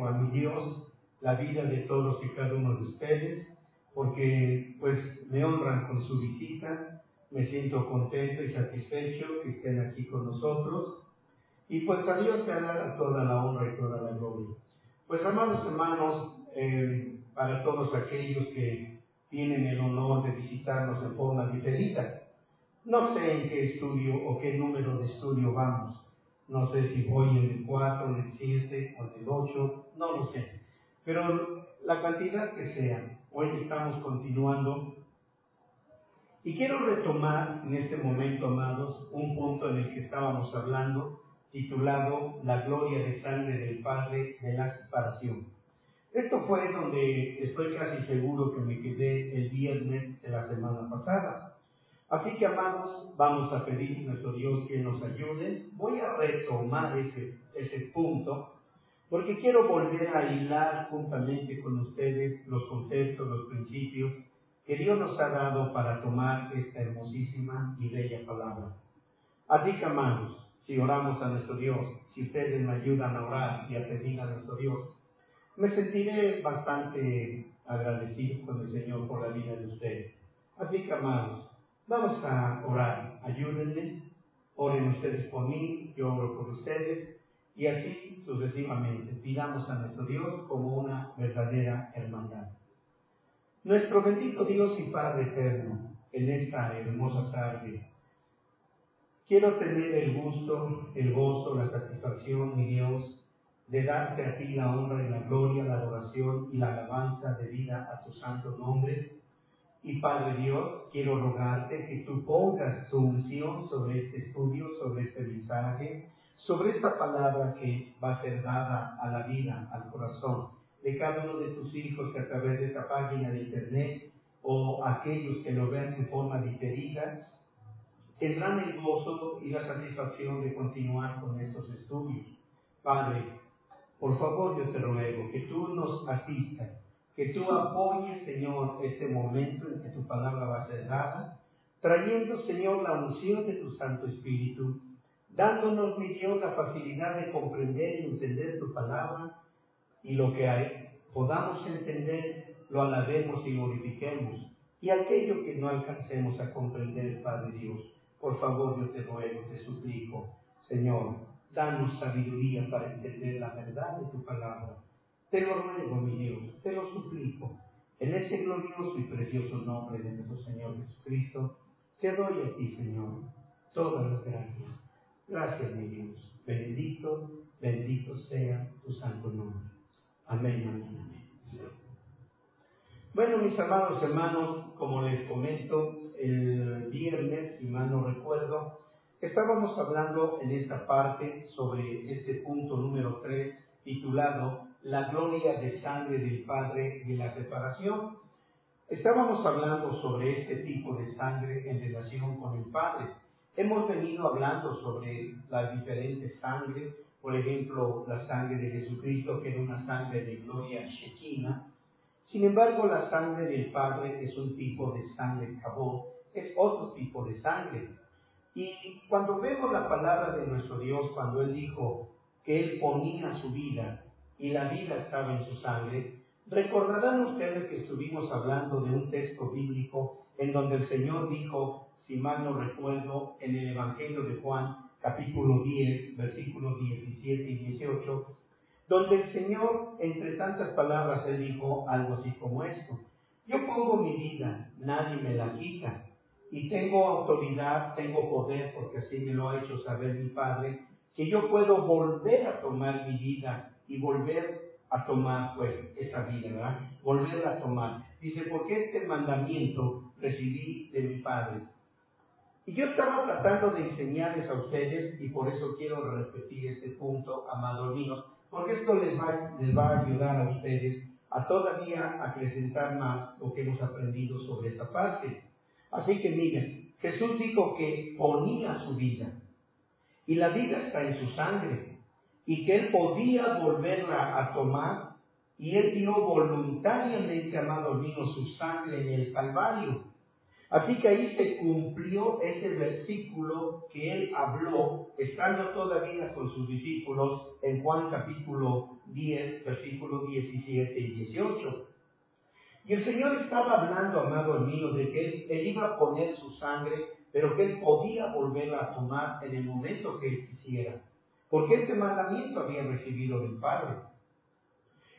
a mi Dios la vida de todos y cada uno de ustedes, porque pues me honran con su visita. Me siento contento y satisfecho que estén aquí con nosotros. Y pues a Dios te hará toda la honra y toda la gloria. Pues amados hermanos, para todos aquellos que tienen el honor de visitarnos en forma diferida, no sé en qué estudio o qué número de estudio vamos. No sé si voy en el 4, en el 7 o en el 8, no lo sé. Pero la cantidad que sea, hoy estamos continuando. Y quiero retomar en este momento, amados, un punto en el que estábamos hablando, titulado La gloria de sangre del Padre de la separación. Esto fue donde estoy casi seguro que me quedé el viernes de la semana pasada. Así que, amados, vamos a pedir a nuestro Dios que nos ayude. Voy a retomar ese punto, porque quiero volver a hilar juntamente con ustedes los conceptos, los principios que Dios nos ha dado para tomar esta hermosísima y bella palabra. Así que, amados, si oramos a nuestro Dios, si ustedes me ayudan a orar y a pedir a nuestro Dios, me sentiré bastante agradecido con el Señor por la vida de ustedes. Así que, amados, vamos a orar. Ayúdenme, oren ustedes por mí, yo oro por ustedes, y así sucesivamente pidamos a nuestro Dios como una verdadera hermandad. Nuestro bendito Dios y Padre eterno, en esta hermosa tarde, quiero tener el gusto, el gozo, la satisfacción, mi Dios, de darte a ti la honra y la gloria, la adoración y la alabanza debida a tu santo nombre. Y Padre Dios, quiero rogarte que tú pongas tu unción sobre este estudio, sobre este mensaje, sobre esta palabra que va a ser dada a la vida, al corazón de cada uno de tus hijos que a través de esta página de internet o aquellos que lo vean en forma diferida, tendrán el gozo y la satisfacción de continuar con estos estudios. Padre, por favor yo te ruego que tú nos asistas, que tú apoyes, Señor, este momento en que tu palabra va a ser dada, trayendo, Señor, la unción de tu Santo Espíritu, dándonos, mi Dios, la facilidad de comprender y entender tu palabra, y lo que podamos entender, lo alabemos y glorifiquemos. Y aquello que no alcancemos a comprender, Padre Dios, por favor yo te ruego, te suplico, Señor, danos sabiduría para entender la verdad de tu palabra. Te lo ruego, mi Dios, te lo suplico. En ese glorioso y precioso nombre de nuestro Señor Jesucristo, te doy a ti, Señor, todas las gracias. Gracias, mi Dios. Bendito, bendito sea tu santo nombre. Amén, amén, amén. Bueno, mis amados hermanos, como les comento, el viernes, si mal no recuerdo, estábamos hablando en esta parte sobre este punto número 3, titulado La gloria de sangre del Padre de la separación. Estábamos hablando sobre este tipo de sangre en relación con el Padre. Hemos venido hablando sobre las diferentes sangres, por ejemplo, la sangre de Jesucristo, que era una sangre de gloria Shekinah. Sin embargo, la sangre del Padre es un tipo de sangre Kabod, es otro tipo de sangre. Y cuando vemos la palabra de nuestro Dios, cuando Él dijo que Él ponía su vida y la vida estaba en su sangre, recordarán ustedes que estuvimos hablando de un texto bíblico en donde el Señor dijo, si mal no recuerdo, en el Evangelio de Juan, capítulo 10, versículos 17 y 18, donde el Señor, entre tantas palabras, Él dijo algo así como esto: yo pongo mi vida, nadie me la quita, y tengo autoridad, tengo poder, porque así me lo ha hecho saber mi Padre, que yo puedo volver a tomar mi vida y volver a tomar, pues, esa vida, ¿verdad? Volverla a tomar. Dice, porque este mandamiento recibí de mi Padre. Y yo estaba tratando de enseñarles a ustedes, y por eso quiero repetir este punto, amados míos, porque esto les va a ayudar a ustedes a todavía acrecentar más lo que hemos aprendido sobre esta parte. Así que miren, Jesús dijo que ponía su vida, y la vida está en su sangre, y que Él podía volverla a tomar, y Él dio voluntariamente, amados míos, su sangre en el Calvario. Así que ahí se cumplió ese versículo que él habló, estando todavía con sus discípulos, en Juan capítulo 10, versículos 17 y 18. Y el Señor estaba hablando, amados míos, de que él iba a poner su sangre, pero que Él podía volverla a tomar en el momento que Él quisiera, porque este mandamiento había recibido del Padre.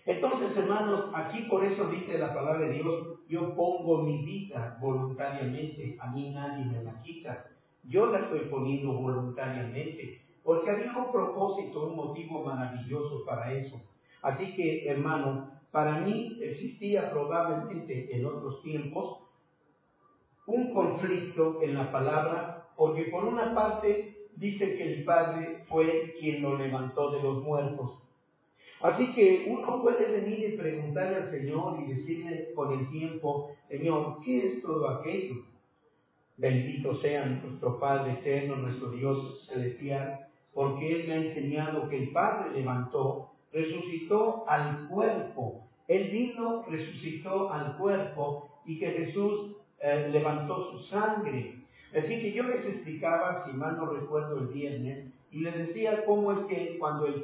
Entonces, hermanos, aquí por eso dice la palabra de Dios: yo pongo mi vida voluntariamente, a mí nadie me la quita. Yo la estoy poniendo voluntariamente, porque había un propósito, un motivo maravilloso para eso. Así que, hermanos, para mí existía probablemente en otros tiempos un conflicto en la palabra, porque por una parte dice que el Padre fue quien lo levantó de los muertos. Así que uno puede venir y preguntarle al Señor y decirle con el tiempo: Señor, ¿qué es todo aquello? Bendito sea nuestro Padre eterno, nuestro Dios celestial, porque Él me ha enseñado que el Padre levantó, resucitó al cuerpo. Él vino, resucitó al cuerpo, y que Jesús levantó su sangre. Así que yo les explicaba, si mal no recuerdo, el viernes, y les decía cómo es que cuando el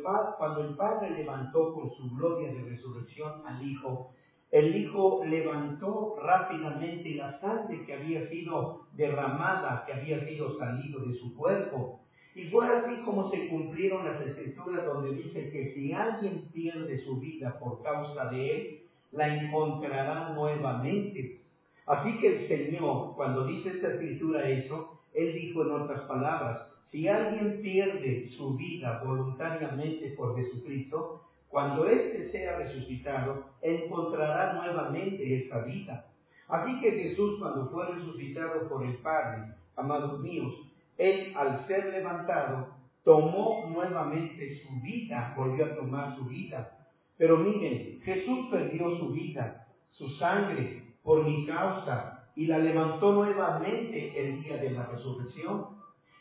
Padre levantó con su gloria de resurrección al Hijo, el Hijo levantó rápidamente la sangre que había sido derramada, que había sido salido de su cuerpo. Y fue así como se cumplieron las Escrituras, donde dice que si alguien pierde su vida por causa de Él, la encontrará nuevamente. Así que el Señor, cuando dice esta Escritura eso, Él dijo en otras palabras: si alguien pierde su vida voluntariamente por Jesucristo, cuando éste sea resucitado, encontrará nuevamente esta vida. Así que Jesús, cuando fue resucitado por el Padre, amados míos, Él, al ser levantado, tomó nuevamente su vida, volvió a tomar su vida. Pero miren, Jesús perdió su vida, su sangre, por mi causa, y la levantó nuevamente el día de la resurrección.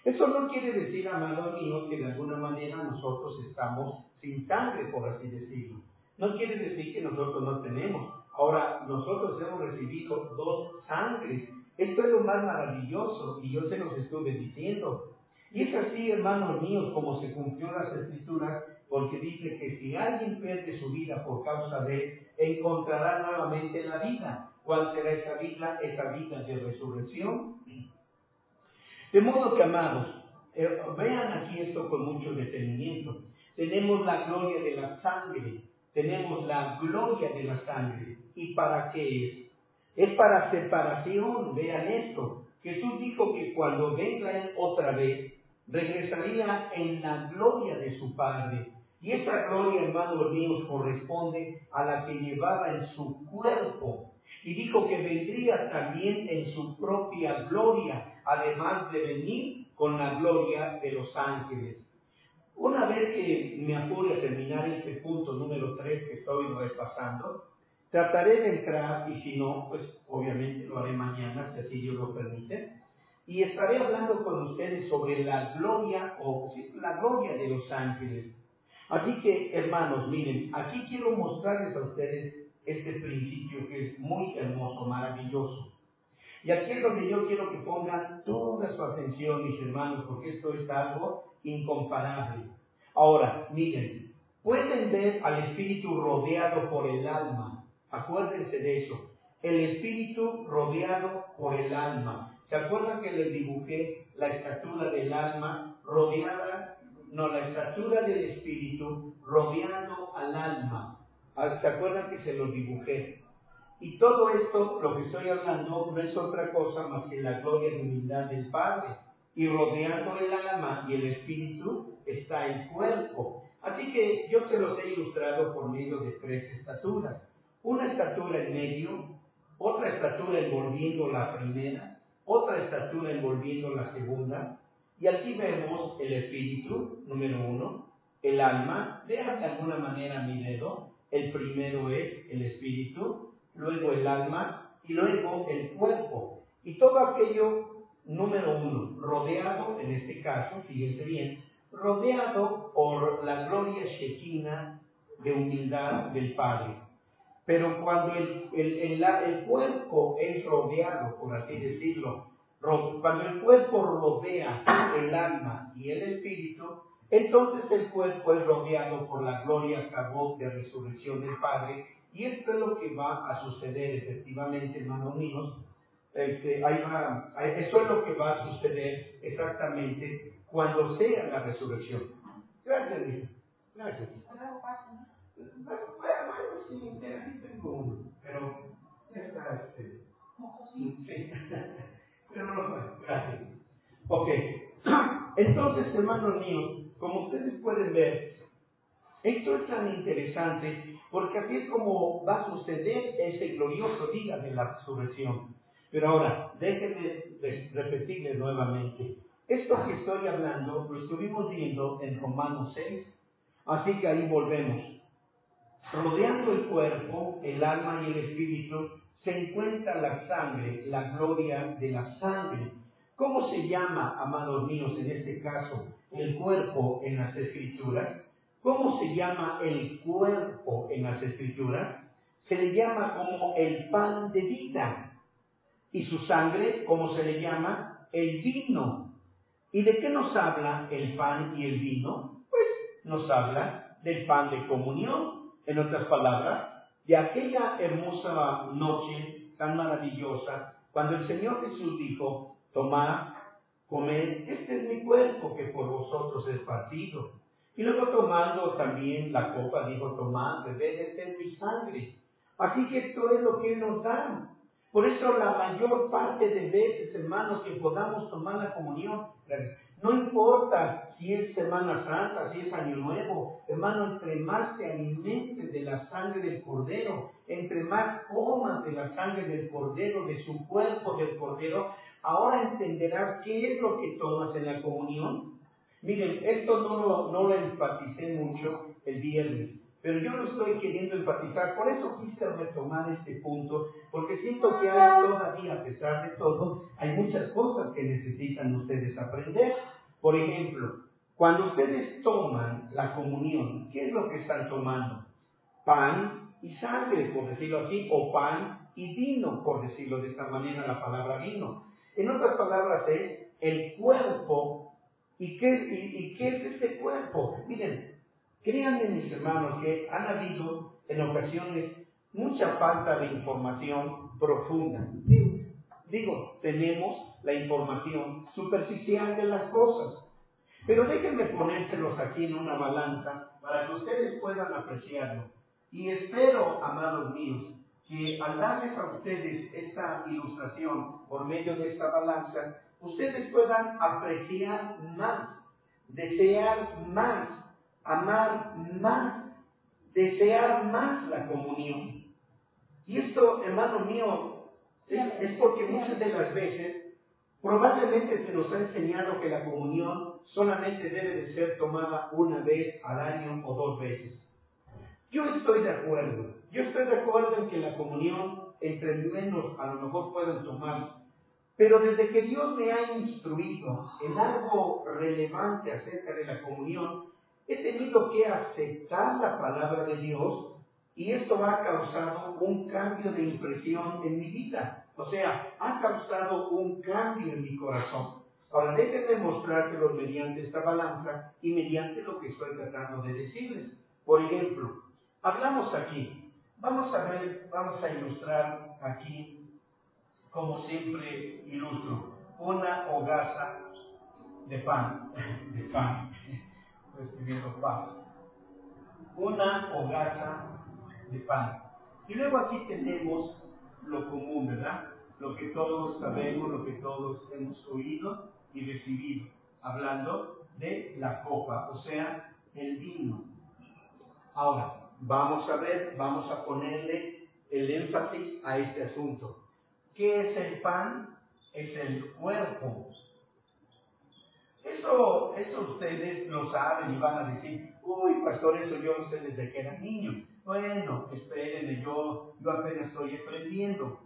Eso no quiere decir, amados míos, que de alguna manera nosotros estamos sin sangre, por así decirlo. No quiere decir que nosotros no tenemos. Ahora, nosotros hemos recibido 2 sangres. Esto es lo más maravilloso, y yo se los estuve diciendo. Y es así, hermanos míos, como se cumplió las Escrituras, porque dice que si alguien pierde su vida por causa de Él, encontrará nuevamente la vida. ¿Cuál será esa vida? Esa vida de resurrección. De modo que, amados, vean aquí esto con mucho detenimiento. Tenemos la gloria de la sangre, tenemos la gloria de la sangre. ¿Y para qué es? Es para separación. Vean esto. Jesús dijo que cuando venga Él otra vez, regresaría en la gloria de su Padre. Y esa gloria, hermanos míos, corresponde a la que llevaba en su cuerpo. Y dijo que vendría también en su propia gloria, además de venir con la gloria de los ángeles. Una vez que me apure a terminar este punto número 3 que estoy repasando, trataré de entrar, y si no, pues obviamente lo haré mañana, si así Dios lo permite, y estaré hablando con ustedes sobre la gloria, la gloria de los ángeles. Así que, hermanos, miren, aquí quiero mostrarles a ustedes este principio que es muy hermoso, maravilloso. Y aquí es donde yo quiero que pongan toda su atención, mis hermanos, porque esto es algo incomparable. Ahora, miren, pueden ver al Espíritu rodeado por el alma. Acuérdense de eso. El Espíritu rodeado por el alma. ¿Se acuerdan que les dibujé la estatura del alma la estatura del Espíritu rodeando al alma? ¿Se acuerdan que se los dibujé? Y todo esto, lo que estoy hablando, no es otra cosa más que la gloria y humildad del Padre. Y rodeando el alma y el Espíritu está el cuerpo. Así que yo se los he ilustrado por medio de 3 estaturas. Una estatura en medio, otra estatura envolviendo la primera, otra estatura envolviendo la segunda. Y aquí vemos el Espíritu, número 1, el alma. Vean de alguna manera mi dedo. El primero es el Espíritu, luego el alma y luego el cuerpo. Y todo aquello, número 1, rodeado, en este caso, fíjense bien, rodeado por la gloria shekinah de humildad del Padre. Pero cuando el cuerpo es rodeado, por así decirlo, cuando el cuerpo rodea el alma y el espíritu, entonces el cuerpo es rodeado por la gloria cabot de resurrección del Padre, y esto es lo que va a suceder efectivamente, hermanos míos. Eso es lo que va a suceder exactamente cuando sea la resurrección. Gracias, Lisa. Gracias. Bueno, sí, aquí tengo uno, pero ya está, sí. Pero no lo fue. Gracias. Ok. Entonces, hermanos míos, como ustedes pueden ver, esto es tan interesante porque así es como va a suceder ese glorioso día de la resurrección. Pero ahora, déjenme repetirles nuevamente. Esto que estoy hablando lo estuvimos viendo en Romanos 6, así que ahí volvemos. Rodeando el cuerpo, el alma y el espíritu, se encuentra la sangre, la gloria de la sangre. ¿Cómo se llama, amados míos, en este caso, el cuerpo en las Escrituras? ¿Cómo se llama el cuerpo en las Escrituras? Se le llama como el pan de vida. Y su sangre, ¿cómo se le llama? El vino. ¿Y de qué nos habla el pan y el vino? Pues nos habla del pan de comunión. En otras palabras, de aquella hermosa noche tan maravillosa, cuando el Señor Jesús dijo: tomad, comed, este es mi cuerpo que por vosotros es partido. Y luego tomando también la copa, dijo: tomad, bebed, esta es mi sangre. Así que esto es lo que Él nos da. Por eso la mayor parte de veces, hermanos, que podamos tomar la comunión, no importa si es Semana Santa, si es Año Nuevo, hermano, entre más te alimentes de la sangre del Cordero, entre más comas de la sangre del Cordero, de su cuerpo del Cordero, ahora entenderás qué es lo que tomas en la comunión. Miren, esto no lo enfaticé mucho el viernes, pero yo lo estoy queriendo enfatizar, por eso quise retomar este punto, porque siento que hay todavía, a pesar de todo, hay muchas cosas que necesitan ustedes aprender. Por ejemplo, cuando ustedes toman la comunión, ¿qué es lo que están tomando? Pan y sangre, por decirlo así, o pan y vino, por decirlo de esta manera, la palabra vino. En otras palabras, es el cuerpo. ¿Y qué es este cuerpo? Miren, créanme, mis hermanos, que han habido en ocasiones mucha falta de información profunda. Digo, tenemos la información superficial de las cosas. Pero déjenme ponérselos aquí en una balanza para que ustedes puedan apreciarlo. Y espero, amados míos, que al darles a ustedes esta ilustración por medio de esta balanza, ustedes puedan apreciar más, desear más, amar más, desear más la comunión. Y esto, hermano mío, es porque muchas de las veces probablemente se nos ha enseñado que la comunión solamente debe de ser tomada una vez al año o 2 veces. Yo estoy de acuerdo en que la comunión entre menos a lo mejor puedan tomar, pero desde que Dios me ha instruido en algo relevante acerca de la comunión, he tenido que aceptar la palabra de Dios, y esto ha causado un cambio de impresión en mi vida. O sea, ha causado un cambio en mi corazón. Ahora, déjenme mostrárselos mediante esta balanza y mediante lo que estoy tratando de decirles. Por ejemplo, hablamos aquí. Vamos a ilustrar aquí, como siempre ilustro, una hogaza de pan. Estoy escribiendo pan. Una hogaza de pan. Y luego aquí tenemos lo común, ¿verdad? Lo que todos sabemos, lo que todos hemos oído y recibido, hablando de la copa, o sea, el vino. Ahora, vamos a ponerle el énfasis a este asunto. ¿Qué es el pan? Es el cuerpo. Eso ustedes lo saben y van a decir: uy, pastor, eso yo lo sé desde que era niño. Bueno, espérenme, yo apenas estoy aprendiendo.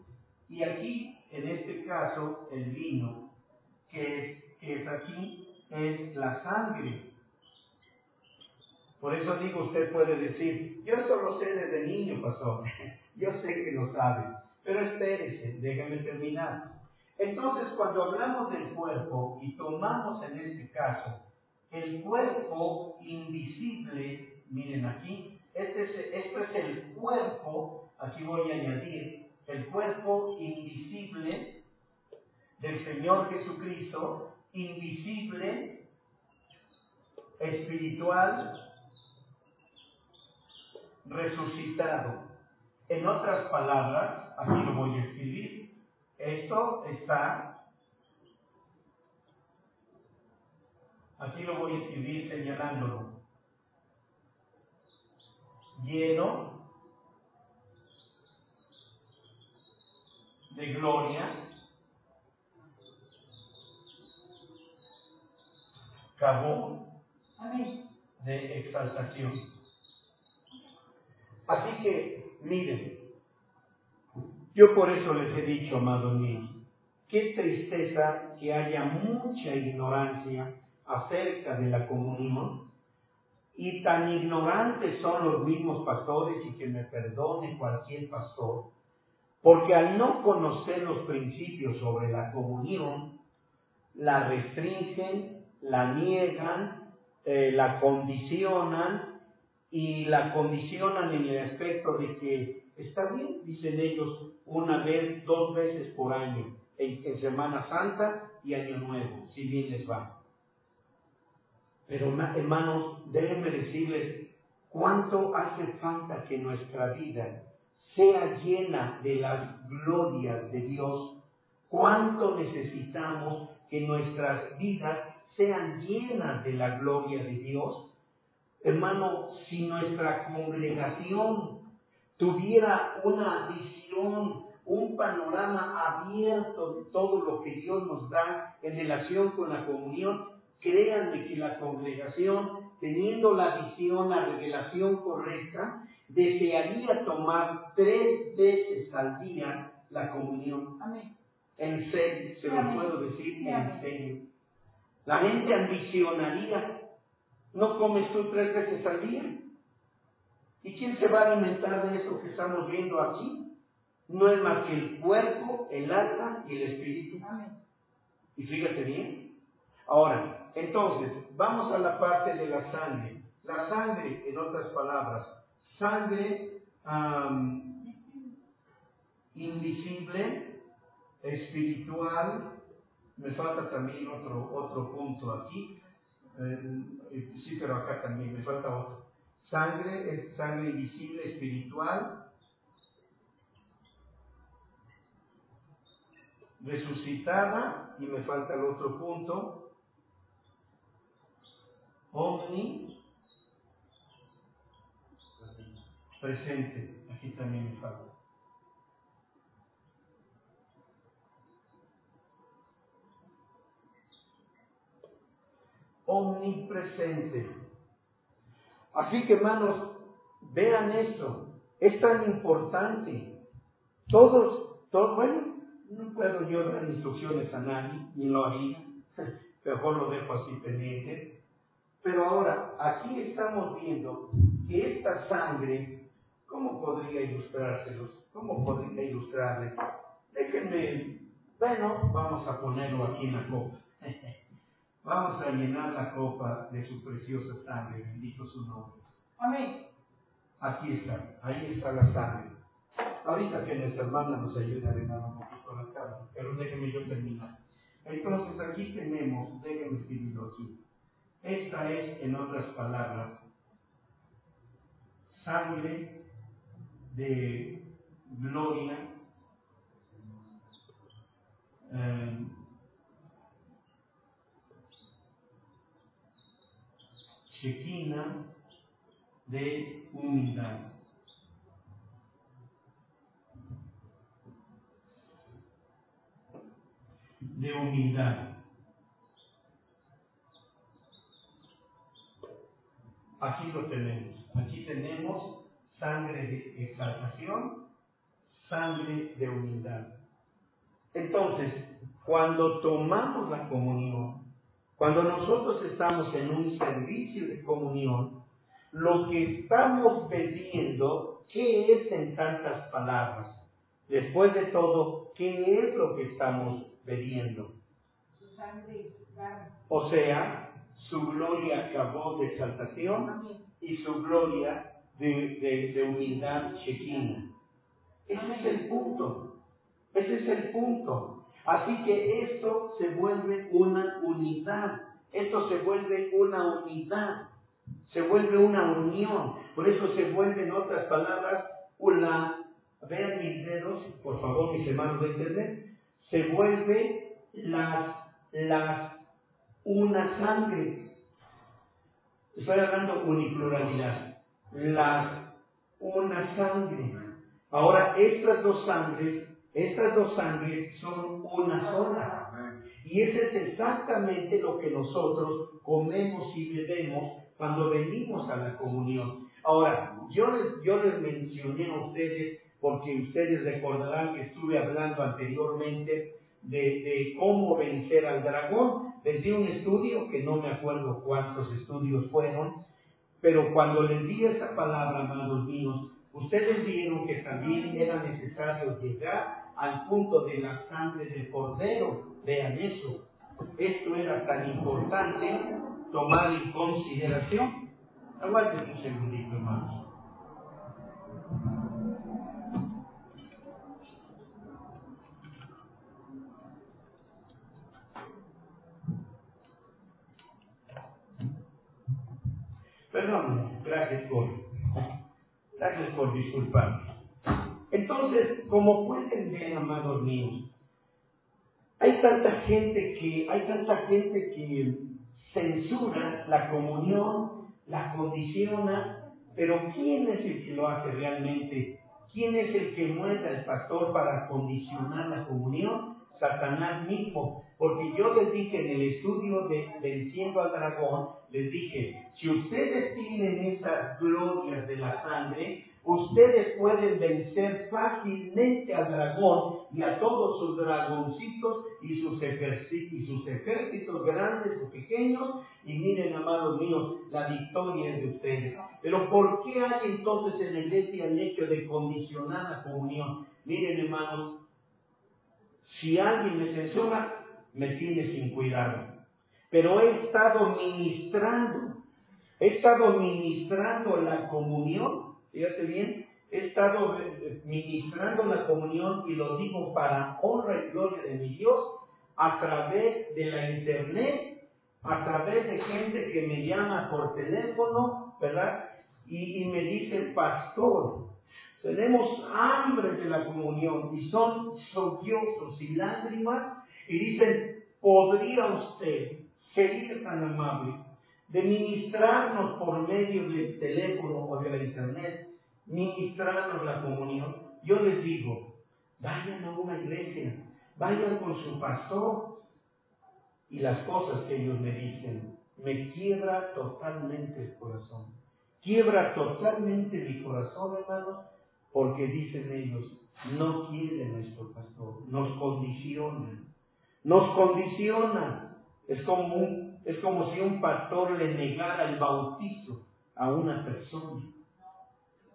Y aquí, en este caso, el vino, que es aquí, es la sangre. Por eso digo, usted puede decir: yo eso lo sé desde niño, pastor. Yo sé que lo saben, pero espérese, déjame terminar. Entonces, cuando hablamos del cuerpo y tomamos en este caso el cuerpo invisible, miren aquí, esto es el cuerpo, aquí voy a añadir, el cuerpo invisible del Señor Jesucristo, invisible, espiritual, resucitado. En otras palabras, aquí lo voy a escribir, esto está, aquí lo voy a escribir señalándolo, lleno de gloria, cabón de exaltación. Así que, miren, yo por eso les he dicho, amados míos, qué tristeza que haya mucha ignorancia acerca de la comunión, y tan ignorantes son los mismos pastores, y que me perdone cualquier pastor, porque al no conocer los principios sobre la comunión, la restringen, la niegan, la condicionan, y la condicionan en el aspecto de que está bien, dicen ellos, una vez, 2 veces por año, en Semana Santa y Año Nuevo, si bien les va. Pero hermanos, déjenme decirles cuánto hace falta que nuestra vida sea llena de las glorias de Dios, cuánto necesitamos que nuestras vidas sean llenas de la gloria de Dios. Hermano, si nuestra congregación tuviera una visión, un panorama abierto de todo lo que Dios nos da en relación con la comunión, créanme que la congregación, teniendo la visión, la revelación correcta, desearía tomar 3 veces al día la comunión. Amén. En serio, se lo puedo decir en serio. La gente ambicionaría. ¿No comes tú 3 veces al día? ¿Y quién se va a alimentar de eso que estamos viendo aquí? No es más que el cuerpo, el alma y el espíritu. Amén. Y fíjate bien. Ahora, entonces, vamos a la parte de la sangre. La sangre, en otras palabras, sangre invisible, espiritual. Me falta también otro punto aquí. Sí, pero acá también me falta otro. Sangre es sangre invisible, espiritual, resucitada, y me falta el otro punto, omni, presente, aquí también me falta. Omnipresente. Así que, hermanos, vean esto, es tan importante. Todos, bueno, no puedo yo dar instrucciones a nadie, ni lo haría, mejor lo dejo así pendiente. Pero ahora, aquí estamos viendo que esta sangre, ¿cómo podría ilustrárselos? ¿Cómo podría ilustrarles? Déjenme, bueno, vamos a ponerlo aquí en la copa. Vamos a llenar la copa de su preciosa sangre, bendito su nombre. Amén. Aquí está, ahí está la sangre. Ahorita que nuestra hermana nos ayude a llenar un poquito la cámara, pero déjenme yo terminar. Entonces aquí tenemos, déjenme escribirlo aquí. Esta es, en otras palabras, sangre de gloria, Shekinah de humildad. De humildad. Aquí lo tenemos. Aquí tenemos sangre de exaltación, sangre de humildad. Entonces, cuando tomamos la comunión, cuando nosotros estamos en un servicio de comunión, lo que estamos bebiendo ¿qué es en tantas palabras? Después de todo, ¿qué es lo que estamos bebiendo? Su sangre y su carne. O sea, su gloria acabó de exaltación y su gloria de humildad chequina. Ese es el punto. Ese es el punto. Así que esto se vuelve una unidad. Esto se vuelve una unidad. Se vuelve una unión. Por eso se vuelve, en otras palabras, vean mis dedos, por favor, mis hermanos de internet. Se vuelve una sangre. Estoy hablando unipluralidad. Una sangre. Ahora, estas dos sangres son una sola. Y eso es exactamente lo que nosotros comemos y bebemos cuando venimos a la comunión. Ahora, yo les mencioné a ustedes, porque ustedes recordarán que estuve hablando anteriormente de cómo vencer al dragón. Les di un estudio, que no me acuerdo cuántos estudios fueron, pero cuando les di esa palabra, amados míos, ustedes vieron que también era necesario llegar al punto de la sangre del cordero. Vean eso. Esto era tan importante tomar en consideración. Aguántenme un segundito, hermanos. Perdón, gracias por disculparme. Entonces, como pueden ver, amados míos, hay tanta gente que censura la comunión, la condiciona, pero ¿quién es el que lo hace realmente? ¿Quién es el que muestra al pastor para condicionar la comunión? Satanás mismo. Porque yo les dije en el estudio de Venciendo al Dragón, les dije, si ustedes tienen esas glorias de la sangre, ustedes pueden vencer fácilmente al dragón y a todos sus dragoncitos y sus ejércitos grandes o pequeños. Y miren, amados míos, la victoria es de ustedes. Pero ¿por qué hay entonces en la iglesia el hecho de condicionar la comunión? Miren, hermanos, si alguien me censura, me tiene sin cuidado. Pero he estado ministrando la comunión. Fíjate bien, he estado ministrando la comunión, y lo digo para honra y gloria de mi Dios, a través de la internet, a través de gente que me llama por teléfono, ¿verdad? Y me dice, pastor, tenemos hambre de la comunión, y son sollozos y lágrimas, y dicen, ¿podría usted ser tan amable de ministrarnos por medio del teléfono o de la internet, ministrarnos la comunión? Yo les digo, vayan a una iglesia, vayan con su pastor. Y las cosas que ellos me dicen, me quiebra totalmente el corazón. Quiebra totalmente mi corazón, hermanos, porque dicen ellos, no quieren a nuestro pastor, nos condicionan. Es como si un pastor le negara el bautizo a una persona.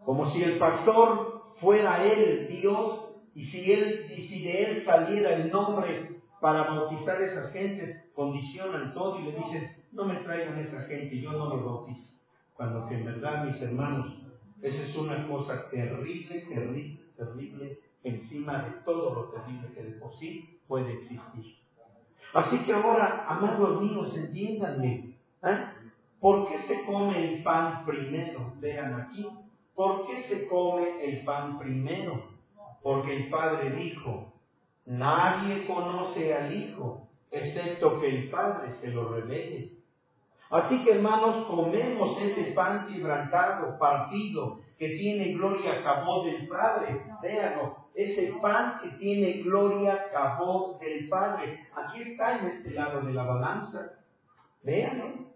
Como si el pastor fuera él, Dios, y si de él saliera el nombre para bautizar a esas gentes, condicionan todo y le dicen, no me traigan a esa gente, yo no los bautizo. Cuando que en verdad, mis hermanos, esa es una cosa terrible, encima de todo lo terrible que de por sí puede existir. Así que ahora, amados míos, entiéndanme, ¿por qué se come el pan primero? Vean aquí, ¿por qué se come el pan primero? Porque el Padre dijo, nadie conoce al Hijo, excepto que el Padre se lo revele. Así que, hermanos, comemos ese pan quebrantado, partido, que tiene gloria acabó del Padre. Véanlo, ese pan que tiene gloria acabó del Padre. Aquí está en este lado de la balanza. Véanlo.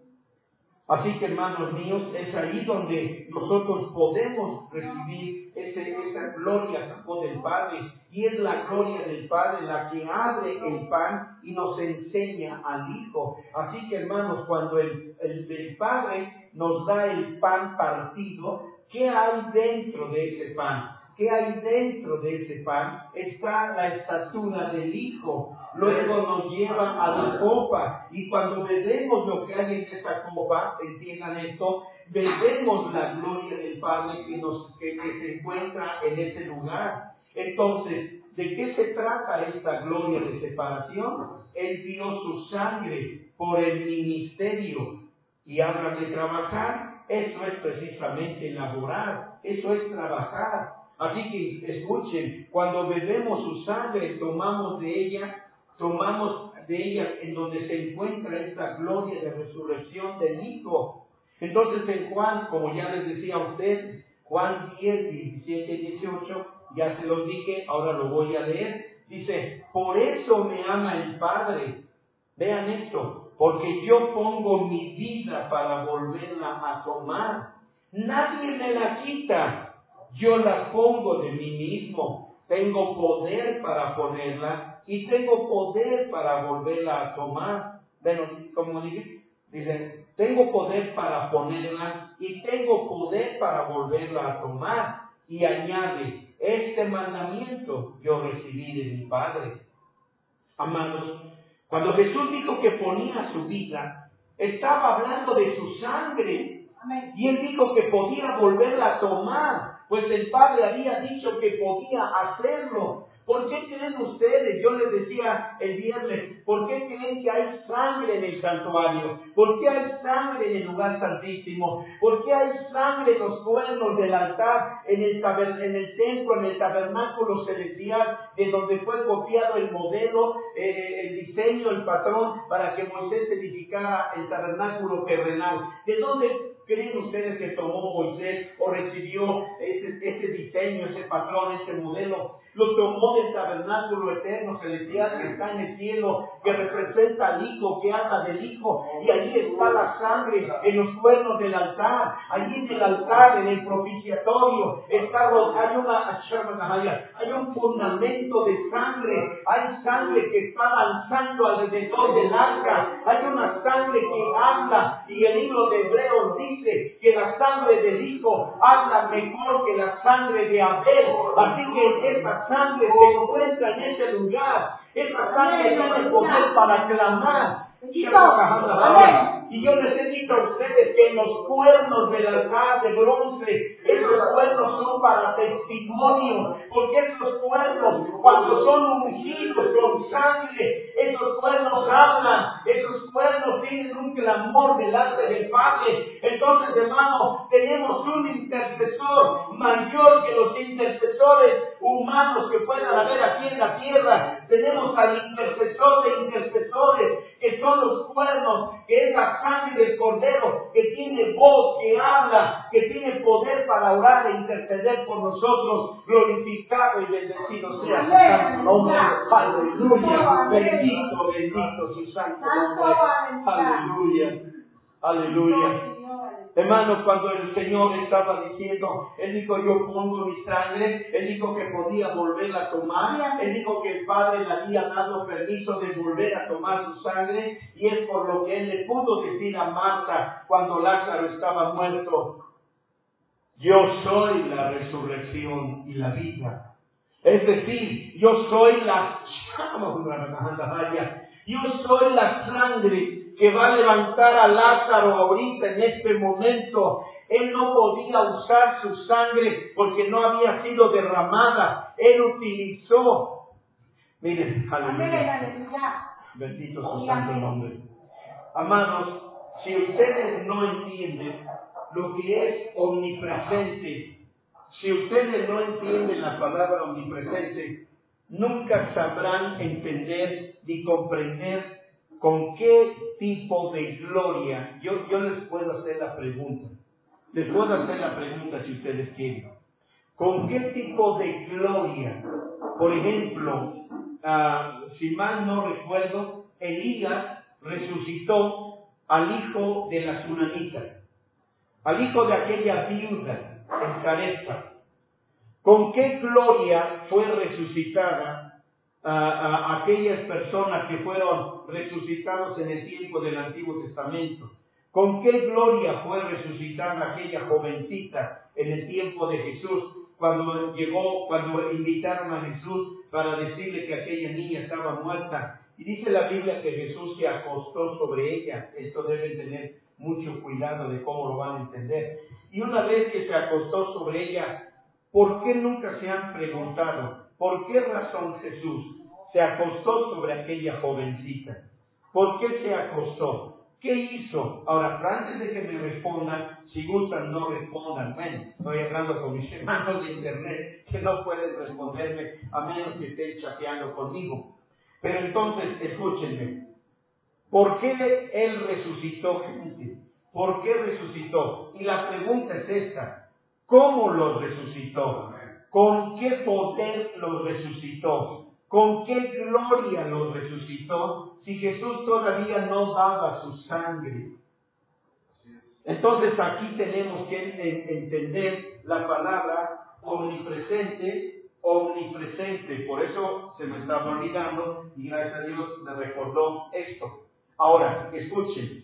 Así que, hermanos míos, es ahí donde nosotros podemos recibir esa gloria que sacó del Padre, y es la gloria del Padre la que abre el pan y nos enseña al Hijo. Así que, hermanos, cuando el Padre nos da el pan partido, ¿qué hay dentro de ese pan? ¿Qué hay dentro de ese pan? Está la estatura del Hijo. Luego nos lleva a la copa. Y cuando bebemos lo que hay en esa copa, entiendan esto, bebemos la gloria del Padre que se encuentra en ese lugar. Entonces, ¿de qué se trata esta gloria de separación? Él dio su sangre por el ministerio. Y habla de trabajar. Eso es precisamente laborar. Eso es trabajar. Así que escuchen, cuando bebemos su sangre, tomamos de ella en donde se encuentra esta gloria de resurrección del Hijo. Entonces en Juan, como ya les decía a ustedes, Juan 10, 17 y 18, ya se los dije, ahora lo voy a leer. Dice, por eso me ama el Padre. Vean esto, porque yo pongo mi vida para volverla a tomar. Nadie me la quita. Yo la pongo de mí mismo. Tengo poder para ponerla y tengo poder para volverla a tomar. Bueno, como dije, dicen, tengo poder para ponerla y tengo poder para volverla a tomar. Y añade, este mandamiento yo recibí de mi Padre. Amados, cuando Jesús dijo que ponía su vida, estaba hablando de su sangre. Amén. Y Él dijo que podía volverla a tomar. Pues el Padre había dicho que podía hacerlo. ¿Por qué creen ustedes? Yo les decía el viernes, ¿por qué creen que hay sangre en el santuario? ¿Por qué hay sangre en el lugar santísimo? ¿Por qué hay sangre en los cuernos del altar, en el templo, en el tabernáculo celestial, de donde fue copiado el modelo, el diseño, el patrón, para que Moisés edificara el tabernáculo terrenal? ¿De dónde creen ustedes que tomó Moisés o recibió ese diseño, ese patrón, ese modelo? Lo tomó del tabernáculo eterno celestial que está en el cielo, que representa al Hijo, que habla del Hijo. Y allí está la sangre en los cuernos del altar. Allí en el altar, en el propiciatorio, hay un fundamento de sangre. Hay sangre que está danzando alrededor del arca. Hay una sangre que habla. Y el libro de Hebreos dice que la sangre del Hijo habla mejor que la sangre de Abel. Así que esa sangre se encuentra en ese lugar. Esa sangre tiene poder para clamar. Y yo les he dicho a ustedes que en los cuernos del altar de bronce, esos cuernos son para testimonio, porque esos cuernos, cuando son ungidos con sangre, esos cuernos hablan, esos cuernos tienen un clamor delante del Padre. Entonces, hermano, tenemos un intercesor mayor que los intercesores humanos que puedan haber aquí en la tierra. Tenemos al intercesor de intercesores, que son los cuernos, que es la sangre del Cordero, que tiene voz, que habla, que tiene poder para orar e interceder por nosotros. Glorificado y bendecido sea su santo nombre. Aleluya. Bendito, bendito su santo nombre. Aleluya. Aleluya. Hermanos, cuando el Señor estaba diciendo, Él dijo, yo pongo mi sangre, Él dijo que podía volverla a tomar, Él dijo que el Padre le había dado permiso de volver a tomar su sangre, y es por lo que Él le pudo decir a Marta cuando Lázaro estaba muerto, yo soy la resurrección y la vida. Es decir, yo soy la sangre que va a levantar a Lázaro ahorita en este momento. Él no podía usar su sangre porque no había sido derramada. Él utilizó. Miren, aleluya. Bendito su santo nombre. Amados, si ustedes no entienden lo que es omnipresente, si ustedes no entienden la palabra omnipresente, nunca sabrán entender ni comprender con qué tipo de gloria. Yo les puedo hacer la pregunta. Les puedo hacer la pregunta si ustedes quieren. ¿Con qué tipo de gloria? Por ejemplo, si mal no recuerdo, Elías resucitó al hijo de la Sunamita, al hijo de aquella viuda en Sarepta. ¿Con qué gloria fue resucitada a aquellas personas que fueron resucitados en el tiempo del Antiguo Testamento? ¿Con qué gloria fue resucitada aquella jovencita en el tiempo de Jesús? Cuando invitaron a Jesús para decirle que aquella niña estaba muerta. Y dice la Biblia que Jesús se acostó sobre ella. Esto deben tener mucho cuidado de cómo lo van a entender. Y una vez que se acostó sobre ella, ¿por qué nunca se han preguntado por qué razón Jesús se acostó sobre aquella jovencita? ¿Por qué se acostó? ¿Qué hizo? Ahora, antes de que me respondan, si gustan, no respondan. Bueno, estoy hablando con mis hermanos de internet que no pueden responderme a menos que estén chateando conmigo. Pero entonces, escúchenme. ¿Por qué Él resucitó, gente? ¿Por qué resucitó? Y la pregunta es esta. ¿Cómo los resucitó? ¿Con qué poder los resucitó? ¿Con qué gloria los resucitó? Si Jesús todavía no daba su sangre. Entonces aquí tenemos que entender la palabra omnipresente, omnipresente. Por eso se me estaba olvidando y gracias a Dios me recordó esto. Ahora, escuchen.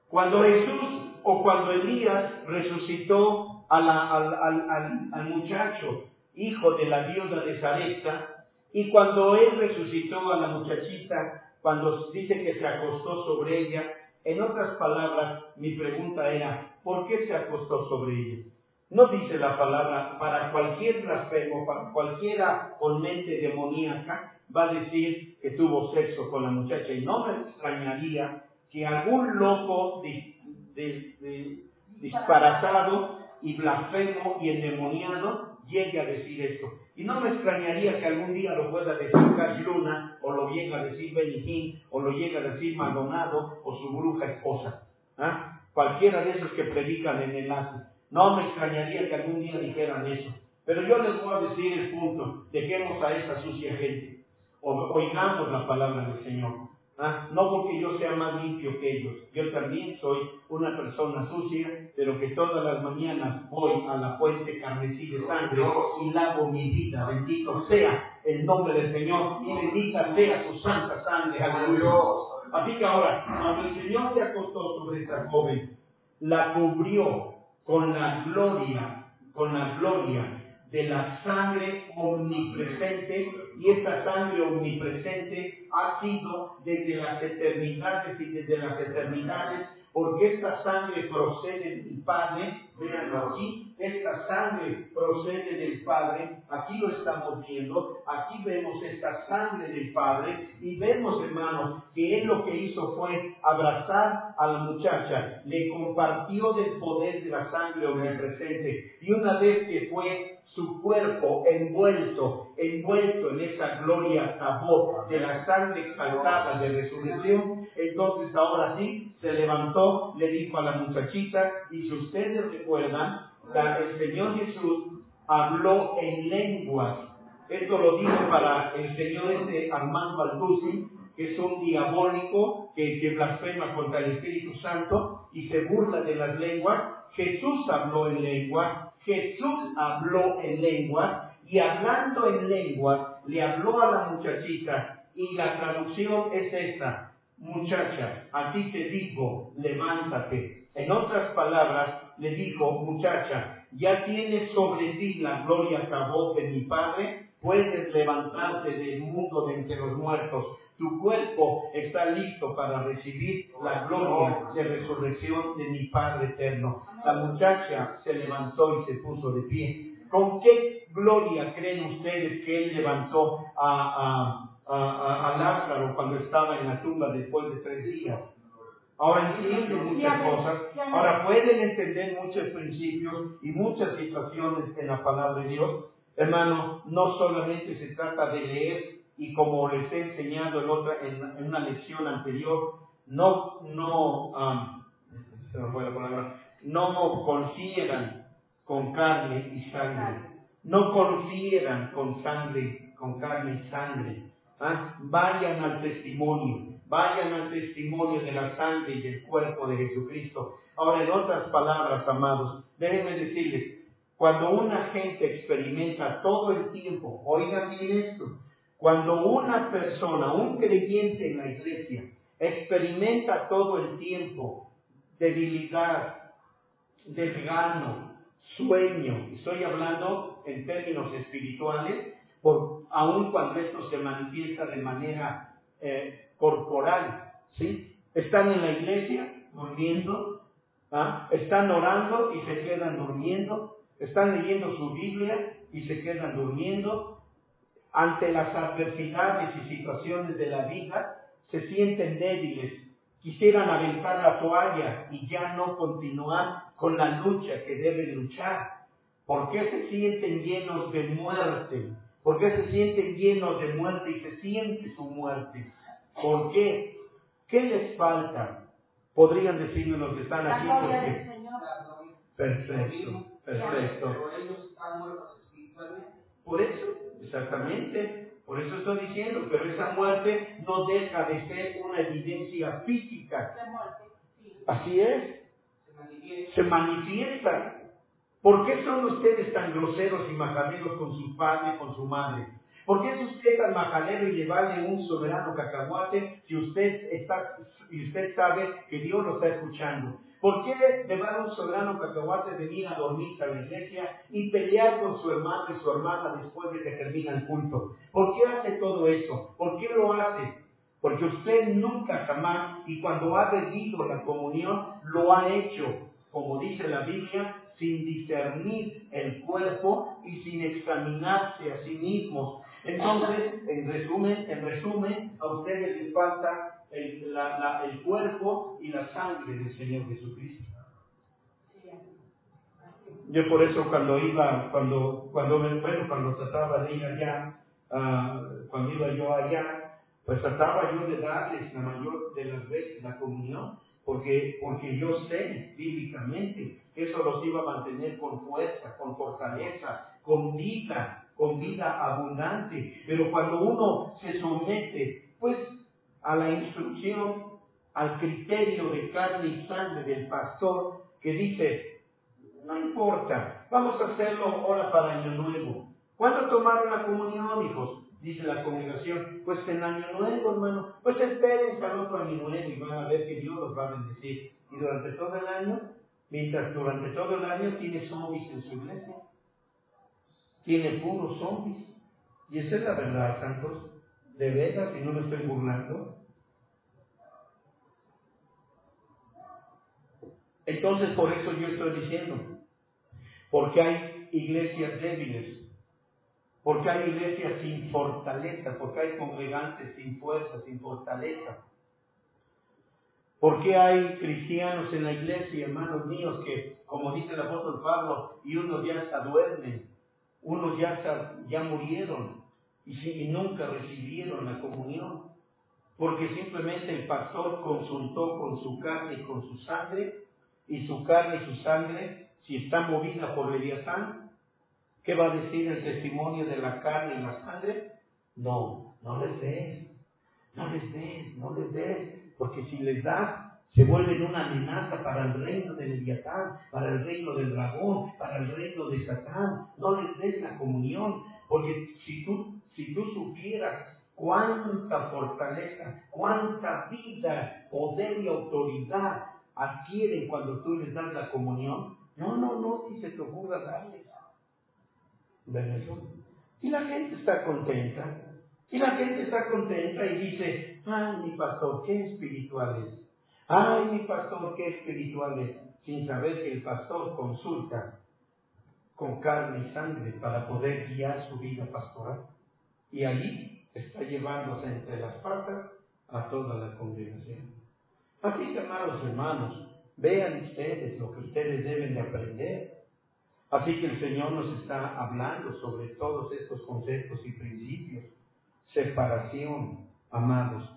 Cuando Jesús o cuando Elías resucitó al muchacho, hijo de la viuda de Sarepta, y cuando él resucitó a la muchachita, cuando dice que se acostó sobre ella, en otras palabras, mi pregunta era, ¿por qué se acostó sobre ella? No dice la palabra, para cualquier blasfemo, para cualquiera con mente demoníaca, va a decir que tuvo sexo con la muchacha, y no me extrañaría que algún loco disparatado y blasfemo y endemoniado llegue a decir esto. Y no me extrañaría que algún día lo pueda decir Cash Luna, o lo llegue a decir Benny Hinn, o lo llegue a decir Maldonado, o su bruja esposa. Cualquiera de esos que predican en enlace. No me extrañaría que algún día dijeran eso. Pero yo les voy a decir el punto. Dejemos a esta sucia gente. Oigamos la palabra del Señor. No porque yo sea más limpio que ellos. Yo también soy una persona sucia, pero que todas las mañanas voy a la fuente carmesí de sangre y lavo mi vida. Bendito sea el nombre del Señor y bendita sea su santa sangre. Aleluya. Así que ahora, cuando el Señor se acostó sobre esta joven, la cubrió con la gloria de la sangre omnipresente, y esta sangre omnipresente ha sido desde las eternidades y desde las eternidades, porque esta sangre procede del Padre. Veanlo aquí, esta sangre procede del Padre. Aquí lo estamos viendo, aquí vemos esta sangre del Padre, y vemos, hermanos, que Él lo que hizo fue abrazar a la muchacha, le compartió del poder de la sangre omnipresente, y una vez que fue su cuerpo envuelto en esa gloria tabor de la sangre exaltada de resurrección, entonces ahora sí se levantó, le dijo a la muchachita, y si ustedes recuerdan, el Señor Jesús habló en lenguas. Esto lo digo para el señor Armando Altusi, que es un diabólico que blasfema contra el Espíritu Santo y se burla de las lenguas. Jesús habló en lenguas. Jesús habló en lenguas, y hablando en lenguas le habló a la muchachita, y la traducción es esta: muchacha, a ti te digo, levántate. En otras palabras, le dijo, muchacha, ya tienes sobre ti la gloria tabor de mi Padre, puedes levantarte del mundo de entre los muertos. Tu cuerpo está listo para recibir la gloria de resurrección de mi Padre eterno. La muchacha se levantó y se puso de pie. ¿Con qué gloria creen ustedes que Él levantó a Lázaro cuando estaba en la tumba después de 3 días? Ahora entienden muchas cosas, ahora pueden entender muchos principios y muchas situaciones en la palabra de Dios. Hermano, no solamente se trata de leer, y como les he enseñado en una lección anterior, no confieran con carne y sangre, no confieran con carne y sangre. Vayan al testimonio de la sangre y del cuerpo de Jesucristo. Ahora, en otras palabras, amados, déjenme decirles, cuando una gente experimenta todo el tiempo, oigan bien esto, cuando una persona, un creyente en la iglesia, experimenta todo el tiempo debilidad, desgano, sueño. Estoy hablando en términos espirituales, aun cuando esto se manifiesta de manera corporal, ¿sí? Están en la iglesia durmiendo, están orando y se quedan durmiendo, están leyendo su Biblia y se quedan durmiendo. Ante las adversidades y situaciones de la vida, se sienten débiles, quisieran aventar la toalla y ya no continuar con la lucha que deben luchar. ¿Por qué se sienten llenos de muerte? ¿Por qué se sienten llenos de muerte y se siente su muerte? ¿Por qué? ¿Qué les falta? Podrían decirme los que están aquí. Porque... Perfecto. Pero ellos están muertos espiritualmente. Por eso, exactamente. Por eso estoy diciendo, pero esa muerte no deja de ser una evidencia física. Así es. Se manifiesta. ¿Por qué son ustedes tan groseros y majaderos con su padre, con su madre? ¿Por qué es usted tan majadero y le vale un soberano cacahuate si usted sabe que Dios lo está escuchando? ¿Por qué le vale un soberano cacahuate venir a dormir a la iglesia y pelear con su hermano y su hermana después de que termina el culto? ¿Por qué hace todo eso? ¿Por qué lo hace? Porque usted nunca jamás, y cuando ha bebido la comunión, lo ha hecho, como dice la Biblia, sin discernir el cuerpo y sin examinarse a sí mismos. Entonces, en resumen, a ustedes les falta el cuerpo y la sangre del Señor Jesucristo. Yo por eso cuando trataba de ir allá, cuando iba yo allá, pues trataba yo de darles la mayor de las veces la comunión, porque yo sé bíblicamente que eso los iba a mantener con fuerza, con fortaleza, con vida abundante. Pero cuando uno se somete, pues, a la instrucción, al criterio de carne y sangre del pastor, que dice, no importa, vamos a hacerlo ahora para Año Nuevo. ¿Cuándo tomaron la comunión, hijos? Dice la congregación, pues en Año Nuevo, hermano, pues esperen al otro Año Nuevo y van a ver que Dios los va a bendecir. Y durante todo el año, durante todo el año tiene zombies en su iglesia, tiene puros zombies. Y esa es la verdad, santos, de veras, y no me estoy burlando. Entonces, por eso yo estoy diciendo, porque hay iglesias débiles, porque hay iglesias sin fortaleza, porque hay congregantes sin fuerza, sin fortaleza. Porque hay cristianos en la iglesia, hermanos míos, que, como dice el apóstol Pablo, y unos ya hasta duermen, unos ya murieron, y nunca recibieron la comunión, porque simplemente el pastor consultó con su carne y con su sangre, y su carne y su sangre, si está movida por Leviatán, ¿qué va a decir el testimonio de la carne y la sangre? No les des, porque si les das, se vuelven una amenaza para el reino de Leviatán, para el reino del dragón, para el reino de Satán. No les des la comunión, porque si tú supieras cuánta fortaleza, cuánta vida, poder y autoridad adquieren cuando tú les das la comunión, no, si se te ocurra darles. ¿Ven eso? Y la gente está contenta. Y dice, ay, mi pastor, qué espiritual es. Ay, mi pastor, qué espiritual es. Sin saber que el pastor consulta con carne y sangre para poder guiar su vida pastoral. Y allí está llevándose entre las patas a toda la congregación. Así que, amados hermanos, vean ustedes lo que ustedes deben de aprender. Así que el Señor nos está hablando sobre todos estos conceptos y principios. Separación, amados.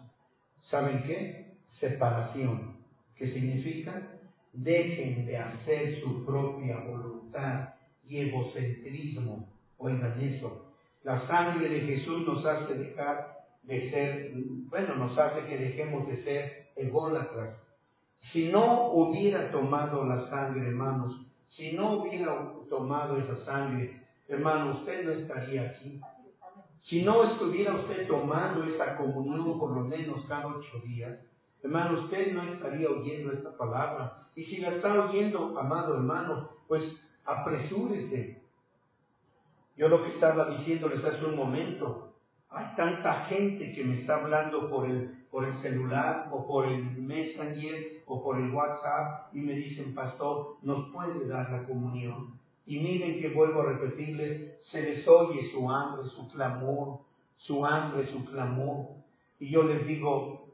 ¿Saben qué? Separación. ¿Qué significa? Dejen de hacer su propia voluntad y egocentrismo. Oigan eso. La sangre de Jesús nos hace nos hace que dejemos de ser ególatras. Si no hubiera tomado la sangre, hermanos, si no hubiera tomado esa sangre, hermano, usted no estaría aquí. Si no estuviera usted tomando esa comunión por lo menos cada 8 días, hermano, usted no estaría oyendo esta palabra. Y si la está oyendo, amado hermano, pues apresúrese. Yo lo que estaba diciéndoles hace un momento, hay tanta gente que me está hablando por el celular o por el Messenger o por el WhatsApp y me dicen, pastor, ¿nos puede dar la comunión? Y miren que vuelvo a repetirles, se les oye su hambre, su clamor, su hambre, su clamor. Y yo les digo,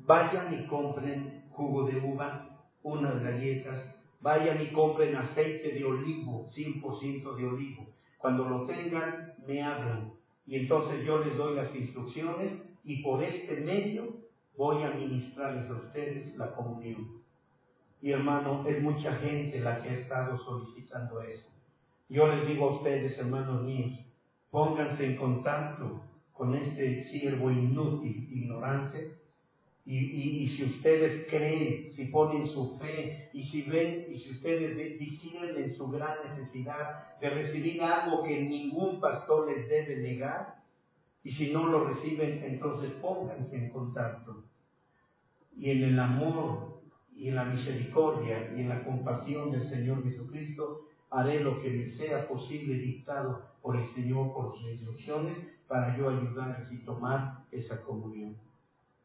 vayan y compren jugo de uva, unas galletas, vayan y compren aceite de olivo, 100% de olivo. Cuando lo tengan, me hablan. Y entonces yo les doy las instrucciones y por este medio voy a ministrarles a ustedes la comunión. Y hermano, es mucha gente la que ha estado solicitando eso. Yo les digo a ustedes, hermanos míos, pónganse en contacto con este siervo inútil, ignorante, y si ustedes creen, si ponen su fe, y si ven, y si ustedes disciernen su gran necesidad de recibir algo que ningún pastor les debe negar, y si no lo reciben, entonces pónganse en contacto. Y en el amor, y en la misericordia, y en la compasión del Señor Jesucristo, haré lo que me sea posible dictado por el Señor, por sus instrucciones, para yo ayudarles y tomar esa comunión.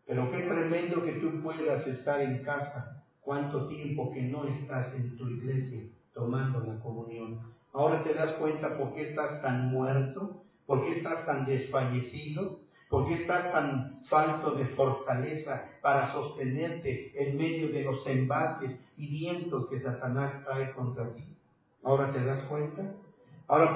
Pero qué tremendo que tú puedas estar en casa, cuánto tiempo que no estás en tu iglesia tomando la comunión. Ahora te das cuenta por qué estás tan muerto, por qué estás tan desfallecido, por qué estás tan falto de fortaleza para sostenerte en medio de los embates y vientos que Satanás trae contra ti. ¿Ahora te das cuenta? Ahora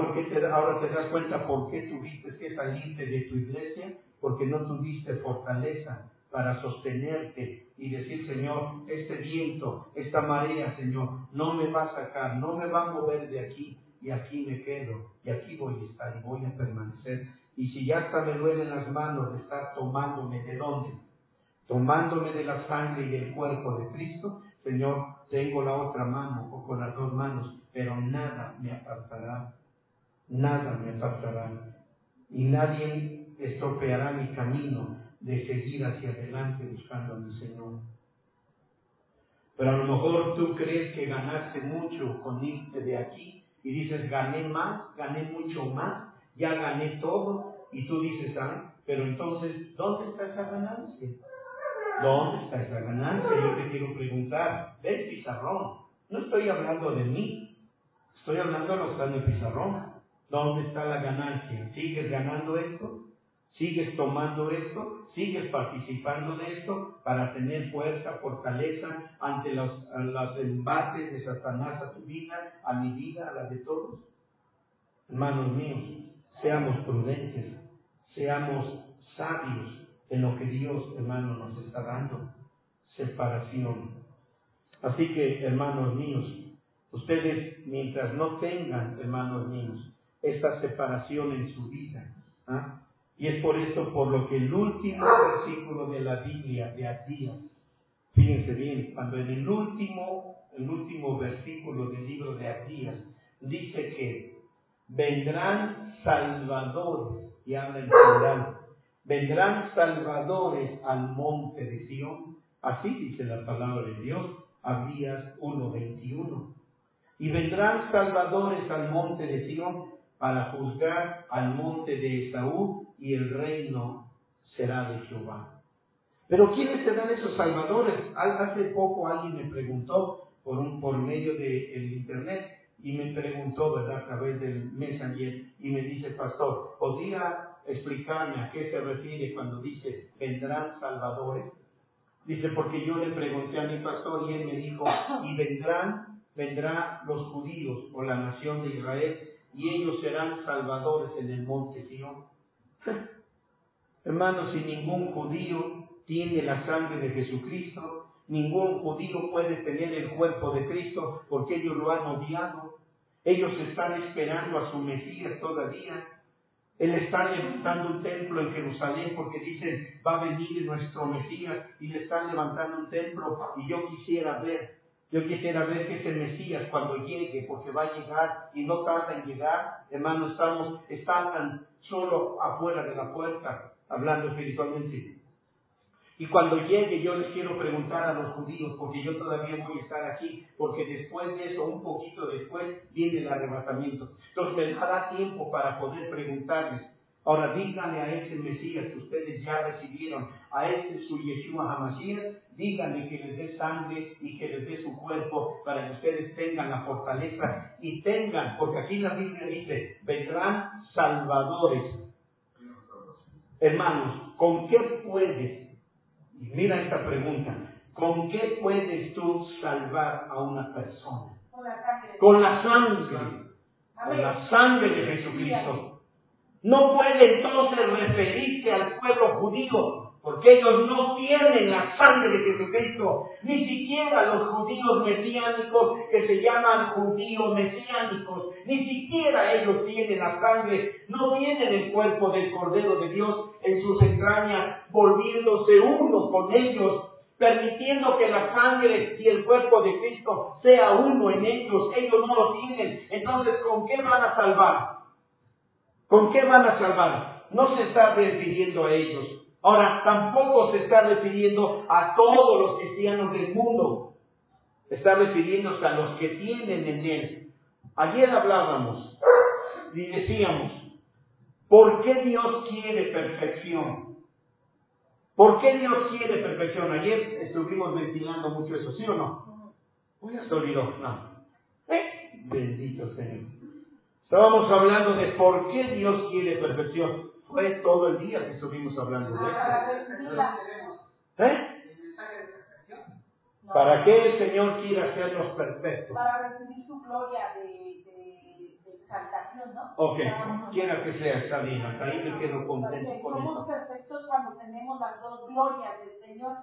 te das cuenta por qué tuviste que salirte de tu iglesia, porque no tuviste fortaleza para sostenerte y decir, Señor, este viento, esta marea, Señor, no me va a sacar, no me va a mover de aquí, y aquí me quedo, y aquí voy a estar, y voy a permanecer. Y si ya hasta me duelen las manos de estar tomándome, ¿de dónde? Tomándome de la sangre y del cuerpo de Cristo, Señor, tengo la otra mano, o con las dos manos, pero nada me apartará, y nadie estropeará mi camino de seguir hacia adelante buscando a mi Señor. Pero a lo mejor tú crees que ganaste mucho con irte de aquí y dices, gané más, gané mucho más, ya gané todo, y tú dices, pero entonces, ¿dónde está esa ganancia? ¿Dónde está esa ganancia? Yo te quiero preguntar, ve el pizarrón. No estoy hablando de mí, estoy hablando de lo que está en el pizarrón. ¿Dónde está la ganancia? ¿Sigues ganando esto? ¿Sigues tomando esto? ¿Sigues participando de esto para tener fuerza, fortaleza ante los embates de Satanás a tu vida, a mi vida, a la de todos? Hermanos míos, seamos prudentes, seamos sabios en lo que Dios, hermano, nos está dando. Separación. Así que, hermanos míos, ustedes, mientras no tengan, hermanos míos, esta separación en su vida, y es por esto por lo que el último versículo de la Biblia de Abdías, fíjense bien, cuando en el último versículo del libro de Abdías dice que vendrán salvadores, y habla en plural, vendrán salvadores al monte de Sión, así dice la palabra de Dios, Abdías 1:21, y vendrán salvadores al monte de Sión para juzgar al monte de Esaú, y el reino será de Jehová. Pero ¿quiénes serán esos salvadores? Hace poco alguien me preguntó por medio del internet, y me preguntó, ¿verdad?, a través del Messenger, y me dice, pastor, ¿podría explicarme a qué se refiere cuando dice vendrán salvadores? Dice, porque yo le pregunté a mi pastor y él me dijo, y vendrán los judíos o la nación de Israel, y ellos serán salvadores en el monte Sión. Hermanos, si ningún judío tiene la sangre de Jesucristo, ningún judío puede tener el cuerpo de Cristo, porque ellos lo han odiado. Ellos están esperando a su Mesías todavía. Él está levantando un templo en Jerusalén porque dicen, va a venir nuestro Mesías, y le están levantando un templo, y yo quisiera ver que ese Mesías cuando llegue, porque va a llegar y no tarda en llegar. Hermanos, están tan solo afuera de la puerta, hablando espiritualmente. Y cuando llegue yo les quiero preguntar a los judíos, porque yo todavía voy a estar aquí, porque después de eso, un poquito después, viene el arrebatamiento. Entonces me dará tiempo para poder preguntarles. Ahora díganle a ese Mesías que ustedes ya recibieron, a este su Yeshua HaMashiach, díganle que les dé sangre y que les dé su cuerpo para que ustedes tengan la fortaleza y tengan, porque aquí la Biblia dice, vendrán salvadores. Hermanos, ¿con qué puedes? Y mira esta pregunta, ¿con qué puedes tú salvar a una persona? Con la sangre. Con la sangre de Jesucristo. No puede entonces referirse al pueblo judío, porque ellos no tienen la sangre de Jesucristo, ni siquiera los judíos mesiánicos que se llaman judíos mesiánicos, ni siquiera ellos tienen la sangre, no tienen el cuerpo del Cordero de Dios en sus entrañas, volviéndose uno con ellos, permitiendo que la sangre y el cuerpo de Cristo sea uno en ellos. Ellos no lo tienen. Entonces, ¿con qué van a salvar? ¿Con qué van a salvar? No se está refiriendo a ellos. Ahora, tampoco se está refiriendo a todos los cristianos del mundo. Está refiriéndose a los que tienen en él. Ayer hablábamos y decíamos, ¿por qué Dios quiere perfección? ¿Por qué Dios quiere perfección? Ayer estuvimos ventilando mucho eso, ¿sí o no? Ya se olvidó, no. Bendito Señor. Estábamos hablando de por qué Dios quiere perfección. Fue todo el día que estuvimos hablando de eso. ¿Para qué el Señor quiere hacernos perfectos? Para recibir su gloria de exaltación, ¿no? Ok, quiera que sea, está bien, hasta ahí me quedo contento con somos eso. perfectos cuando tenemos las dos glorias del Señor,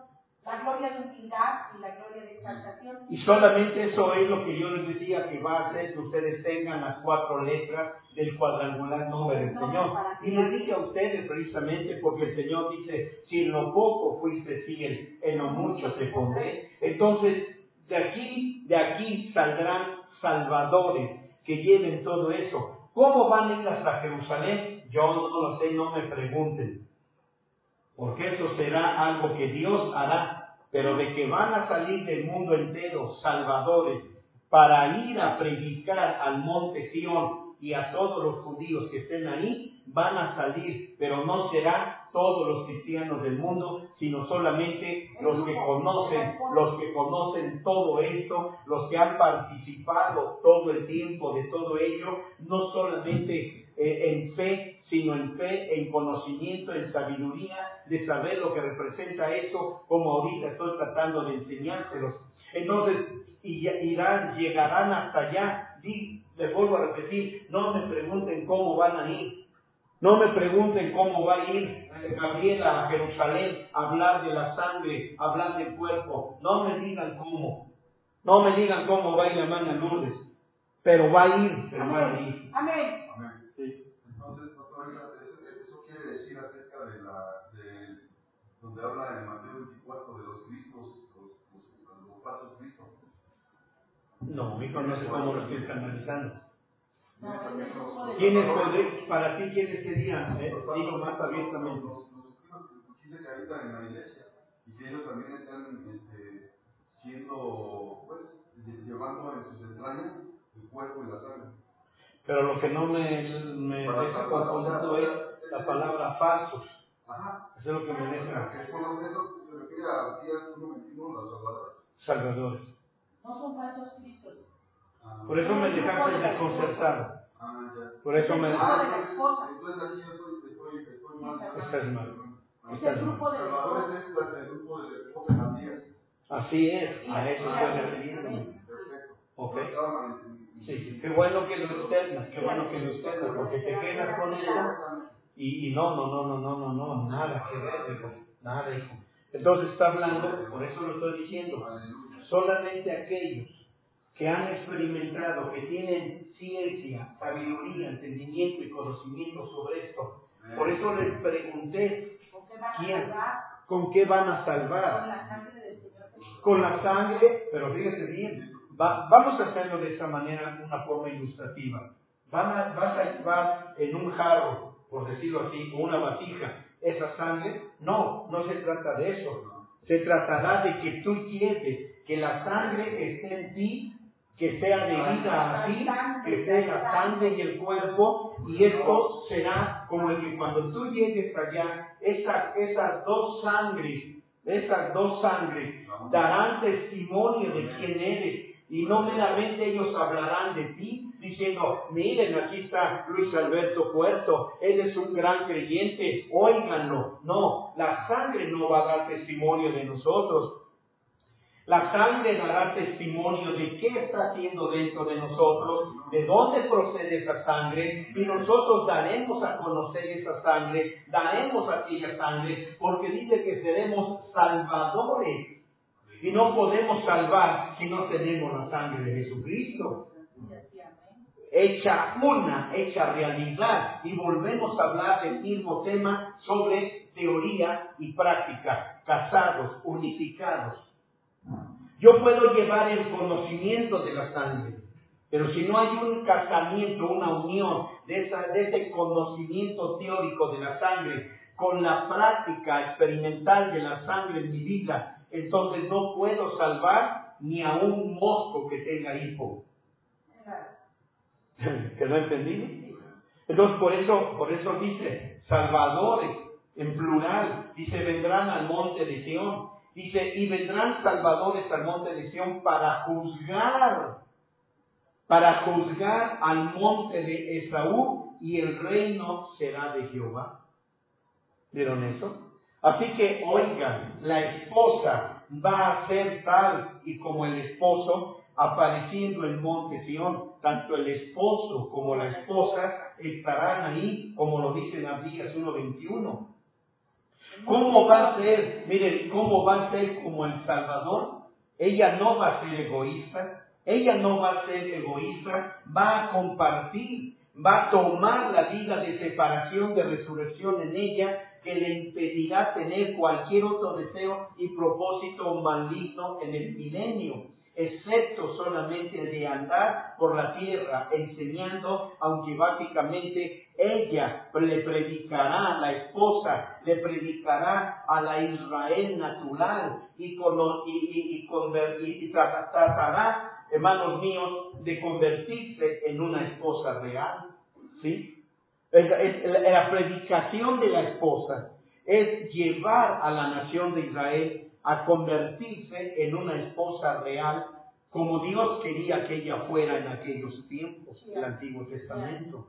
la gloria de humildad y la gloria de exaltación. Y solamente eso es lo que yo les decía que va a hacer que ustedes tengan las 4 letras del cuadrangular nombre del Señor. Y les dije a ustedes precisamente porque el Señor dice, si en lo poco fuiste fiel, en lo mucho te pondré. Entonces, de aquí saldrán salvadores que lleven todo eso. ¿Cómo van a ir hasta Jerusalén? Yo no lo sé, no me pregunten. Porque eso será algo que Dios hará, pero de que van a salir del mundo entero salvadores para ir a predicar al monte Sión y a todos los judíos que estén ahí, van a salir, pero no serán todos los cristianos del mundo, sino solamente los que conocen todo esto, los que han participado todo el tiempo de todo ello, no solamente en fe, sino en fe, en conocimiento, en sabiduría, de saber lo que representa eso, como ahorita estoy tratando de enseñárselos. Entonces, llegarán hasta allá. Les vuelvo a repetir, no me pregunten cómo van a ir. No me pregunten cómo va a ir Gabriela a Jerusalén a hablar de la sangre, a hablar del cuerpo. No me digan cómo. No me digan cómo va a ir la hermana Lourdes. Pero va a ir, Amén. Amén. Sí. Entonces, pastor, eso quiere decir acerca de donde habla en Mateo 24 de los Cristos, los falsos Cristos. No, hijo, no sé cómo lo estoy canalizando. ¿Quiénes para ti, quiénes serían? Digo más abiertamente. Los que habitan en la iglesia y que ellos también están siendo, pues, llevando en sus entrañas el cuerpo y la sangre. Pero lo que no me deja confundido es la palabra falsos. Ajá. Eso es lo que me deja. Eso se refiere a días 1:21, las salvadoras. Salvadores. No son falsos cristos. Por eso me dejaste desconcertado. Por eso me dejaste. Entonces aquí yo estoy mal. Estás mal. Es el grupo de Salvadores es el grupo de las días. Así es, a eso estoy refiriéndome. Perfecto. ¿Ok? Sí, qué bueno que lo externas, porque te quedas con eso y no, nada que ver, hijo, nada, hijo. Entonces está hablando, por eso lo estoy diciendo, solamente aquellos que han experimentado, que tienen ciencia, sabiduría, entendimiento y conocimiento sobre esto. Por eso les pregunté, ¿con qué van a salvar? Con la sangre, pero fíjate bien, vamos a hacerlo de esta manera, una forma ilustrativa. Vas a llevar en un jarro, por decirlo así, o una vasija, esa sangre? No, no se trata de eso. Se tratará de que tú quieres que la sangre esté en ti, que sea debida a ti, que sea la sangre y el cuerpo, y esto será como el que cuando tú llegues allá, esas dos sangres darán testimonio de quién eres, y no meramente ellos hablarán de ti, diciendo, miren, aquí está Luis Alberto Puerto, él es un gran creyente, óiganlo. No, la sangre no va a dar testimonio de nosotros. La sangre dará testimonio de qué está haciendo dentro de nosotros, de dónde procede esa sangre, y nosotros daremos a conocer esa sangre, daremos aquella sangre, porque dice que seremos salvadores. Y no podemos salvar si no tenemos la sangre de Jesucristo. Hecha realidad. Y volvemos a hablar del mismo tema sobre teoría y práctica, casados, unificados. Yo puedo llevar el conocimiento de la sangre, pero si no hay un casamiento, una unión de ese conocimiento teórico de la sangre con la práctica experimental de la sangre en mi vida, entonces no puedo salvar ni a un mosco que tenga hipo. ¿Quedó entendido? Entonces por eso dice salvadores en plural. Dice vendrán al monte de Sión. Dice y vendrán salvadores al monte de Sión para juzgar al monte de Esaú, y el reino será de Jehová. ¿Vieron eso? Así que, oigan, la esposa va a ser tal y como el esposo apareciendo en monte Sión. Tanto el esposo como la esposa estarán ahí, como lo dice en Abdías 1:21. ¿Cómo va a ser? Miren, ¿cómo va a ser como el Salvador? Ella no va a ser egoísta. Va a compartir, va a tomar la vida de separación, de resurrección en ella, que le impedirá tener cualquier otro deseo y propósito maligno en el milenio, excepto solamente de andar por la tierra enseñando, aunque básicamente ella le predicará, la esposa le predicará a la Israel natural y tratará, hermanos míos, de convertirse en una esposa real. ¿Sí? La predicación de la esposa es llevar a la nación de Israel a convertirse en una esposa real, como Dios quería que ella fuera en aquellos tiempos del Antiguo Testamento.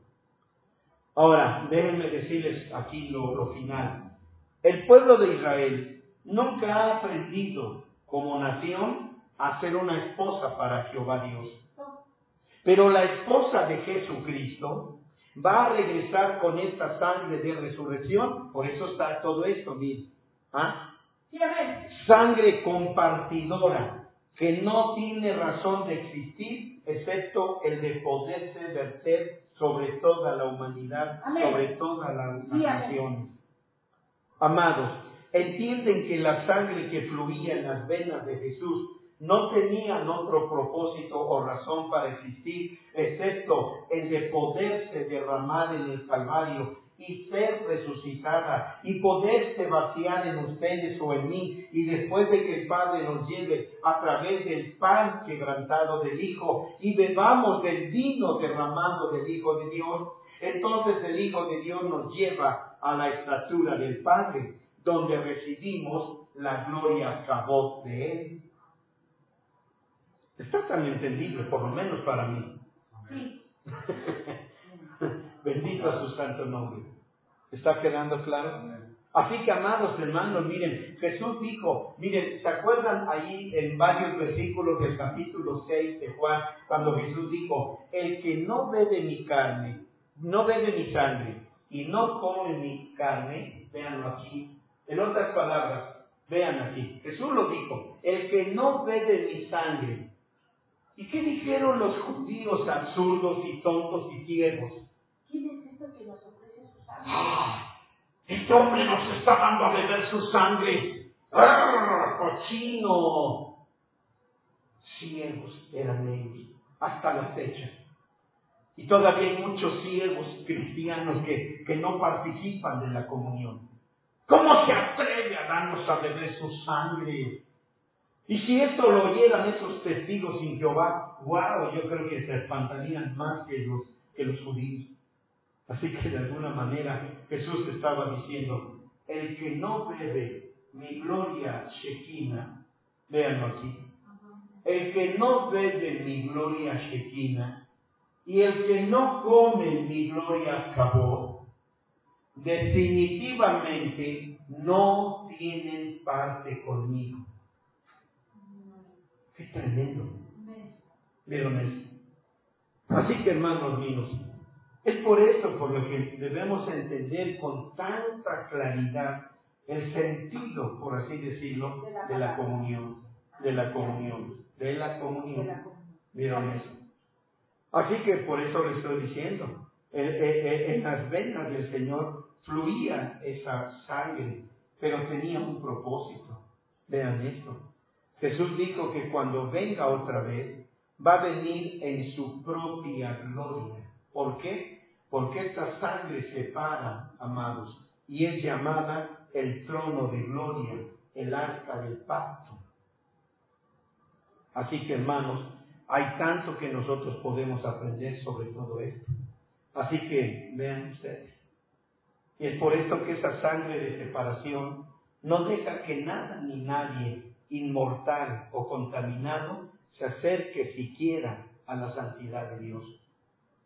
Ahora, déjenme decirles aquí lo final. El pueblo de Israel nunca ha aprendido como nación a ser una esposa para Jehová Dios. Pero la esposa de Jesucristo va a regresar con esta sangre de resurrección. Por eso está todo esto, miren. Sangre compartidora, que no tiene razón de existir, excepto el de poderse verter sobre toda la humanidad, sobre todas las naciones. Amados, entienden que la sangre que fluía en las venas de Jesús no tenían otro propósito o razón para existir, excepto el de poderse derramar en el Calvario y ser resucitada y poderse vaciar en ustedes o en mí, y después de que el Padre nos lleve a través del pan quebrantado del Hijo y bebamos del vino derramado del Hijo de Dios, entonces el Hijo de Dios nos lleva a la estatura del Padre, donde recibimos la gloria cabot de Él. Está tan entendible, por lo menos para mí. Sí. Bendito a su santo nombre. ¿Está quedando claro? Así que, amados hermanos, miren, Jesús dijo, miren, ¿se acuerdan ahí en varios versículos del capítulo 6 de Juan, cuando Jesús dijo, el que no bebe mi carne, no bebe mi sangre, y no come mi carne, véanlo aquí, en otras palabras, vean aquí, Jesús lo dijo, el que no bebe mi sangre. ¿Y qué dijeron los judíos absurdos y tontos y ciegos? ¿Quién es este que nos ofrece su sangre? Este hombre nos está dando a beber su sangre. ¡Cochino! Ciegos eran ellos, hasta la fecha. Y todavía hay muchos ciegos cristianos que no participan de la comunión. ¿Cómo se atreve a darnos a beber su sangre? Y si esto lo oyeran esos testigos sin Jehová, wow, yo creo que se espantarían más que los judíos. Así que de alguna manera Jesús estaba diciendo, el que no bebe mi gloria Shekinah, véanlo aquí, el que no bebe mi gloria Shekinah y el que no come mi gloria Kabod, definitivamente no tienen parte conmigo. ¡Qué tremendo! ¿Vieron eso? Así que, hermanos míos, es por eso por lo que debemos entender con tanta claridad el sentido, por así decirlo, de la comunión. ¿Vieron eso? Así que por eso les estoy diciendo, en las venas del Señor fluía esa sangre, pero tenía un propósito. Vean esto. Jesús dijo que cuando venga otra vez, va a venir en su propia gloria. ¿Por qué? Porque esta sangre separa, amados, y es llamada el trono de gloria, el arca del pacto. Así que, hermanos, hay tanto que nosotros podemos aprender sobre todo esto. Así que, vean ustedes. Y es por esto que esa sangre de separación no deja que nada ni nadie inmortal o contaminado se acerque siquiera a la santidad de Dios.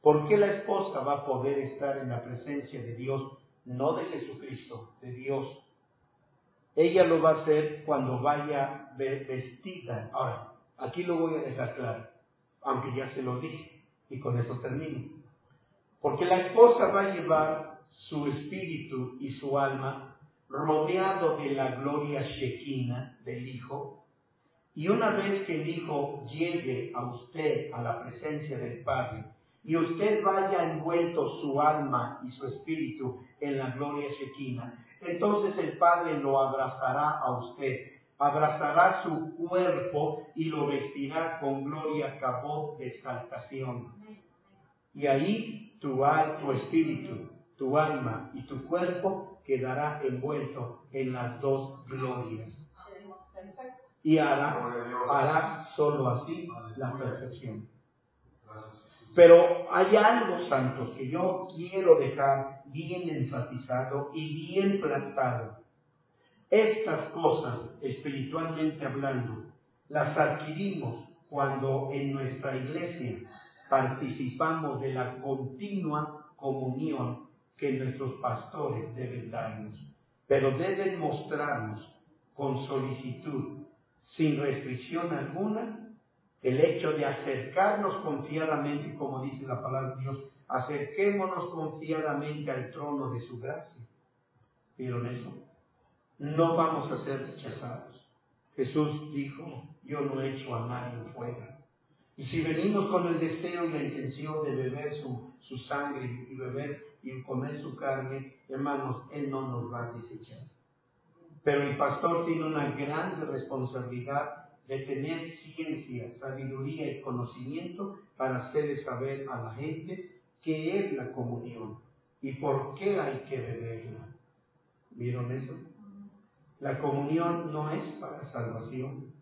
¿Por qué la esposa va a poder estar en la presencia de Dios, no de Jesucristo, de Dios? Ella lo va a hacer cuando vaya vestida. Ahora, aquí lo voy a dejar claro, aunque ya se lo dije, y con eso termino. Porque la esposa va a llevar su espíritu y su alma rodeado de la gloria Shekinah del Hijo, y una vez que el Hijo llegue a usted a la presencia del Padre, y usted vaya envuelto su alma y su espíritu en la gloria Shekinah, entonces el Padre lo abrazará a usted, abrazará su cuerpo y lo vestirá con gloria Kabod de exaltación. Y ahí tu espíritu, tu alma y tu cuerpo quedará envuelto en las dos glorias. Y hará solo así la perfección. Pero hay algo, santos, que yo quiero dejar bien enfatizado y bien plantado. Estas cosas, espiritualmente hablando, las adquirimos cuando en nuestra iglesia participamos de la continua comunión que nuestros pastores deben darnos. Pero deben mostrarnos con solicitud, sin restricción alguna, el hecho de acercarnos confiadamente, como dice la palabra de Dios, acerquémonos confiadamente al trono de su gracia. ¿Vieron eso? No vamos a ser rechazados. Jesús dijo, yo no echo a nadie fuera. Y si venimos con el deseo y la intención de beber su sangre y beber y comer su carne, hermanos, Él no nos va a desechar. Pero el pastor tiene una gran responsabilidad de tener ciencia, sabiduría y conocimiento para hacerle saber a la gente qué es la comunión y por qué hay que beberla. ¿Vieron eso? La comunión no es para salvación.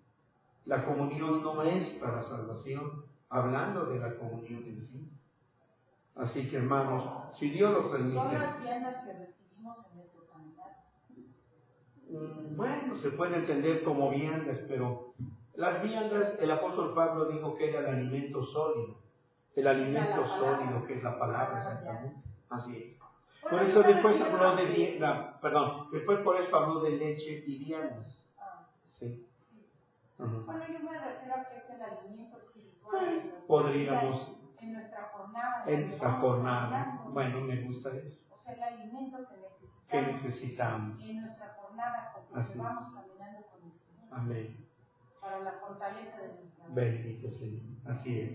La comunión no es para salvación, hablando de la comunión en sí. Así que, hermanos, si Dios lo permite. Son las viandas que recibimos en nuestra humanidad. Bueno, se puede entender como viandas, pero las viandas, el apóstol Pablo dijo que era el alimento sólido. El alimento sólido, que es la palabra, exactamente. Así es. Por eso después habló después por eso habló de leche y viandas. Sí. Bueno, yo me refiero a que es el alimento espiritual. Podríamos. En nuestra jornada. En esta jornada. Bueno, me gusta eso. O sea, el alimento que necesitamos. En nuestra jornada, porque vamos caminando con el Señor. Amén. Para la fortaleza de nuestra vida. Bendito Señor. Así es.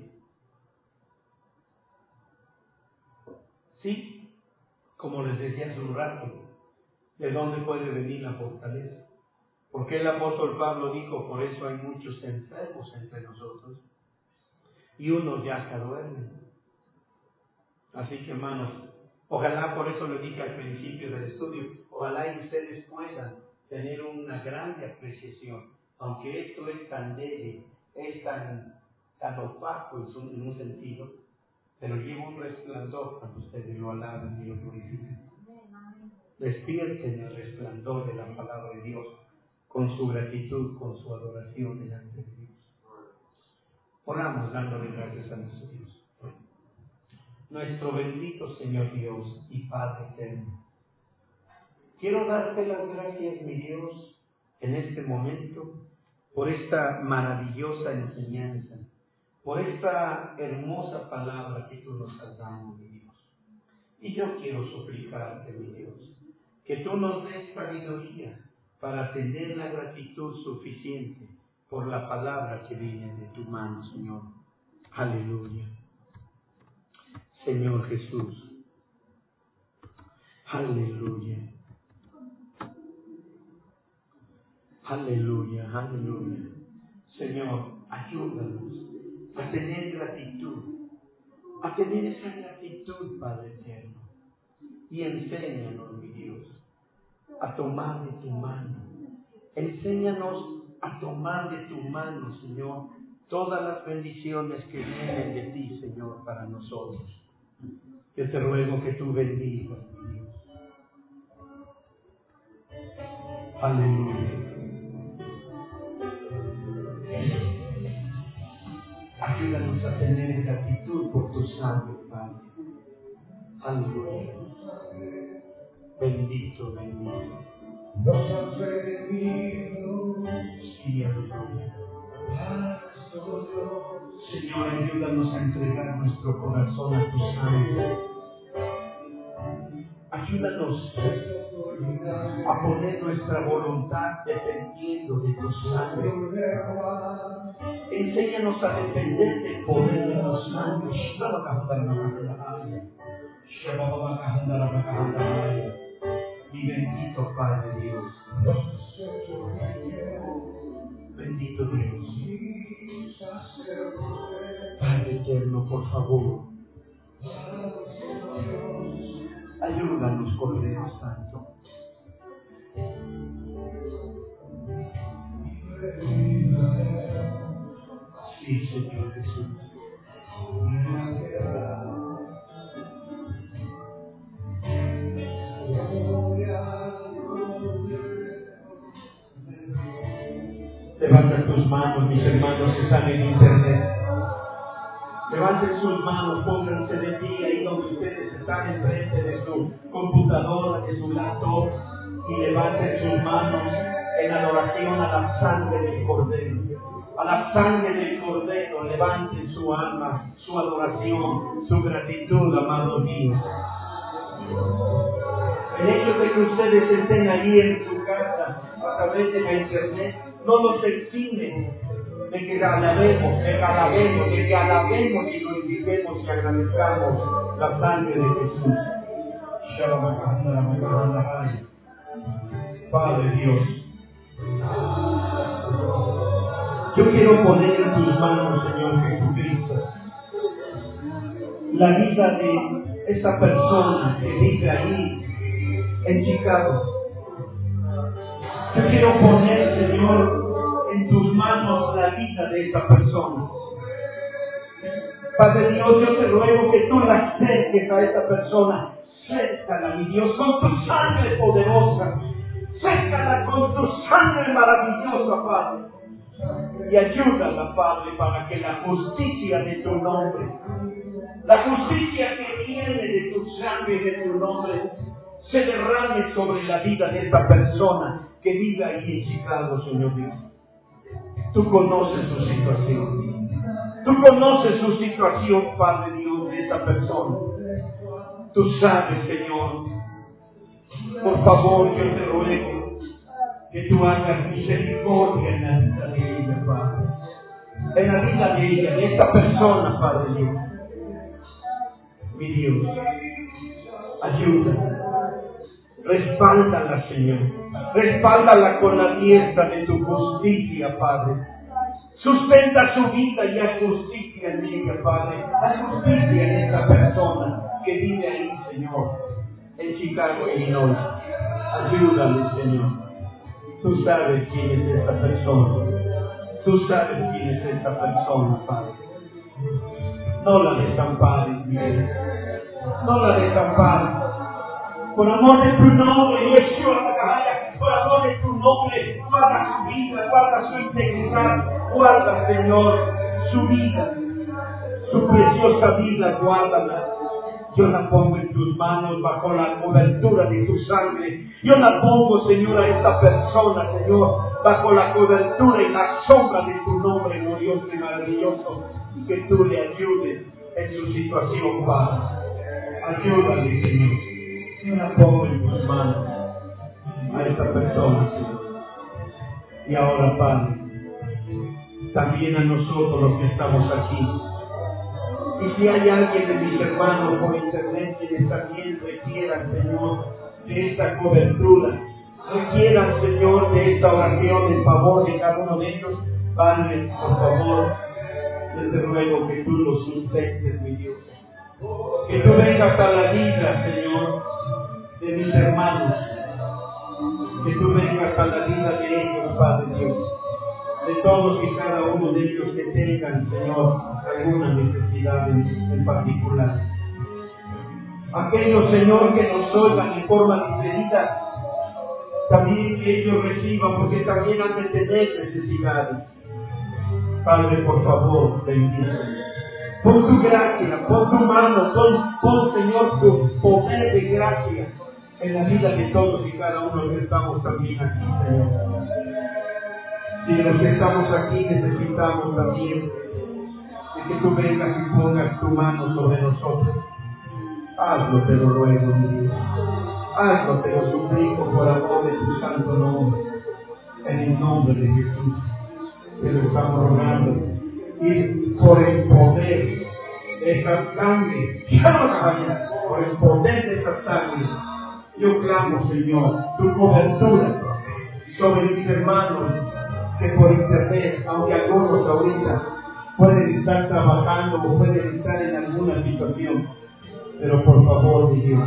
Sí, como les decía hace un rato, ¿de dónde puede venir la fortaleza? Porque el apóstol Pablo dijo, por eso hay muchos enfermos entre nosotros y unos ya se duermen. Así que, hermanos, Ojalá, por eso lo dije al principio del estudio, ojalá y ustedes puedan tener una grande apreciación, aunque esto es tan débil, es tan opaco en un sentido, pero lleva un resplandor cuando ustedes lo alaban y lo glorifican. Despierten el resplandor de la palabra de Dios con su gratitud, con su adoración delante de Dios. Oramos dándole gracias a nuestro Dios. Nuestro bendito Señor Dios y Padre eterno, quiero darte las gracias, mi Dios, en este momento, por esta maravillosa enseñanza, por esta hermosa palabra que tú nos has dado, mi Dios. Y yo quiero suplicarte, mi Dios, que tú nos des sabiduría para tener la gratitud suficiente por la palabra que viene de tu mano, Señor. Aleluya. Señor Jesús. Aleluya. Aleluya, aleluya. Señor, ayúdanos a tener gratitud, a tener esa gratitud, Padre eterno. Y enséñanos, mi Dios, a tomar de tu mano. Enséñanos a tomar de tu mano, Señor, todas las bendiciones que vienen de ti, Señor, para nosotros. Yo te ruego que tú bendigas, mi Dios. Aleluya. Ayúdanos a tener gratitud por tu sangre, Padre. Aleluya. Bendito, bendito. Nos has redimido. Sí, aleluya. Señor, ayúdanos a entregar nuestro corazón a tu sangre. Ayúdanos a poner nuestra voluntad dependiendo de tu sangre. Enséñanos a depender del poder de tu sangre. Mi bendito Padre Dios. Bendito Dios. Padre eterno, por favor, ayúdanos, Cordero Santo. Sí, Señor Jesús. Levanta tus manos, mis hermanos que están en internet. Levanten sus manos, pónganse de pie ahí donde ustedes están enfrente de su computadora, de su laptop, y levanten sus manos en adoración a la sangre del Cordero. A la sangre del Cordero, levanten su alma, su adoración, su gratitud, amado Dios. El hecho de que ustedes estén ahí en su casa, a través de la internet, no nos exime de que alabemos, y glorifiquemos y agradezcamos la sangre de Jesús. Padre Dios, yo quiero poner en tus manos, Señor Jesucristo, la vida de esta persona que vive ahí en Chicago. Yo quiero poner, Señor, en tus manos la vida de esta persona. Padre Dios, yo te ruego que tú la acerques a esta persona. Cércala, mi Dios, con tu sangre poderosa. Cércala con tu sangre maravillosa, Padre. Y ayúdala, Padre, para que la justicia de tu nombre, la justicia que viene de tu sangre y de tu nombre, se derrame sobre la vida de esta persona que vive ahí en Chicago, Señor Dios. Tú conoces su situación. Tú conoces su situación, Padre Dios, de esta persona. Tú sabes, Señor. Por favor, yo te ruego que tú hagas misericordia en la vida de ella, Padre. En la vida de ella, de esta persona, Padre Dios. Mi Dios, ayúdala. Respáldala, Señor. Respáldala con la diestra de tu justicia, Padre. Sustenta su vida y haz justicia en ella, Padre. Haz justicia en esta persona que vive ahí, Señor. Señor, en Chicago, Illinois. Ayúdale, Señor. Tú sabes quién es esta persona. Tú sabes quién es esta persona, Padre. No la desampares, mi Dios. No la desampares. Por amor de tu nombre, Yeshua, por amor de tu nombre, guarda su vida, guarda su integridad, guarda, Señor, su vida, su preciosa vida, guárdala. Yo la pongo en tus manos bajo la cobertura de tu sangre. Yo la pongo, Señor, a esta persona, Señor, bajo la cobertura y la sombra de tu nombre glorioso y maravilloso. Y que tú le ayudes en su situación, Padre. Ayúdale, Señor. Yo la pongo en tus manos a esta persona, Señor. Y ahora, Padre, también a nosotros los que estamos aquí. Y si hay alguien de mis hermanos por internet que también requieran, Señor, de esta cobertura, requieran, Señor, de esta oración en favor de cada uno de ellos, Padre, por favor, yo te ruego que tú los sustentes, mi Dios. Que tú vengas a la vida, Señor, de mis hermanos. Que tú vengas a la vida de ellos, Padre Dios. De todos y cada uno de ellos que tengan, Señor, alguna necesidad en particular. Aquellos, Señor, que nos oigan en forma diferida, también que ellos reciban, porque también han de tener necesidades. Padre, por favor, bendice. Pon tu gracia, pon tu mano, pon, Señor, tu poder de gracia en la vida de todos y cada uno que estamos también aquí, Señor. Si los que estamos aquí necesitamos también de que tú vengas y pongas tu mano sobre nosotros. Hazlo, te lo ruego, mi Dios. Hazlo, te lo suplico por amor de tu santo nombre. En el nombre de Jesús, te lo estamos rogando. Y por el poder de esa sangre, por el poder de esa sangre, yo clamo, Señor, tu cobertura sobre mis hermanos que por internet, aunque algunos ahorita pueden estar trabajando o pueden estar en alguna situación, pero por favor, mi Dios,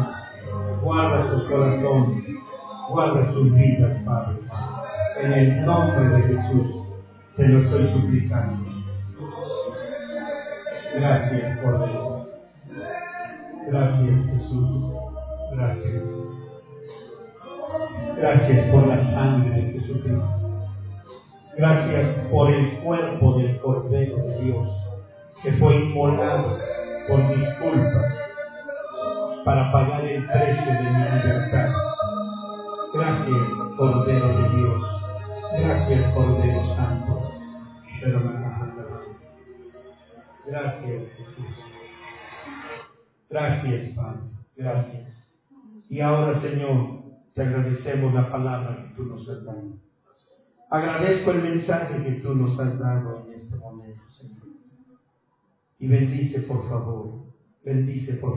guarda sus corazones, guarda sus vidas, Padre. En el nombre de Jesús, te lo estoy suplicando. Gracias, Cordero. Gracias, Jesús. Gracias. Gracias por la sangre de Jesucristo. Gracias por el cuerpo del Cordero de Dios que fue inmolado por mis culpas para pagar el precio de mi libertad. Gracias, Cordero de Dios. Gracias, Cordero Santo. Gracias, Jesús. Gracias, Padre. Gracias. Y ahora, Señor, te agradecemos la palabra que tú nos has dado. Agradezco el mensaje que tú nos has dado en este momento, Señor. Y bendice por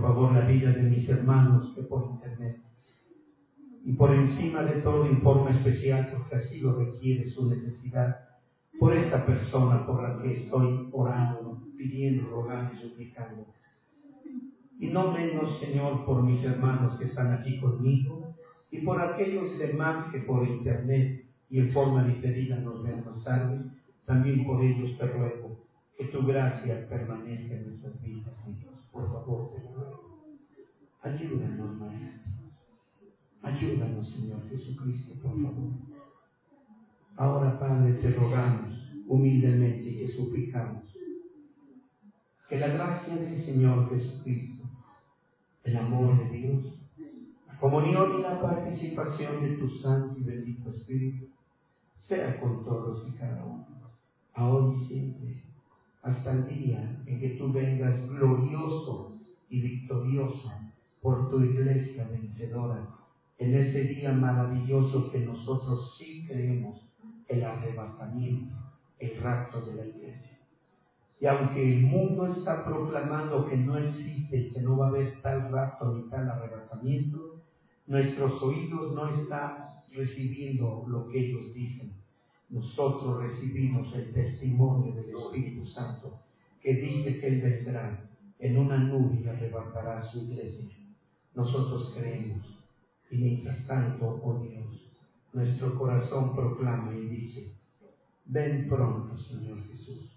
favor la vida de mis hermanos que por internet. Y por encima de todo, en forma especial, porque así lo requiere su necesidad, por esta persona por la que estoy orando, pidiendo, rogando y suplicando. Y no menos, Señor, por mis hermanos que están aquí conmigo y por aquellos demás que por internet y en forma diferida nos vean más tarde, también por ellos te ruego que tu gracia permanezca en nuestras vidas, Dios. Por favor, te ruego. Ayúdanos, Maestro. Ayúdanos, Señor Jesucristo, por favor. Ahora, Padre, te rogamos humildemente y te suplicamos que la gracia del Señor Jesucristo, el amor de Dios, la comunión y la participación de tu Santo y bendito Espíritu sea con todos y cada uno, ahora y siempre, hasta el día en que tú vengas glorioso y victorioso por tu iglesia vencedora, en ese día maravilloso que nosotros sí creemos, el arrebatamiento, el rapto de la iglesia. Y aunque el mundo está proclamando que no existe, que no va a haber tal rapto ni tal arrebatamiento, nuestros oídos no están recibiendo lo que ellos dicen. Nosotros recibimos el testimonio del Espíritu Santo, que dice que Él vendrá en una nube y arrebatará a su iglesia. nosotros creemos. Y mientras tanto, oh Dios, nuestro corazón proclama y dice: ven pronto, Señor Jesús.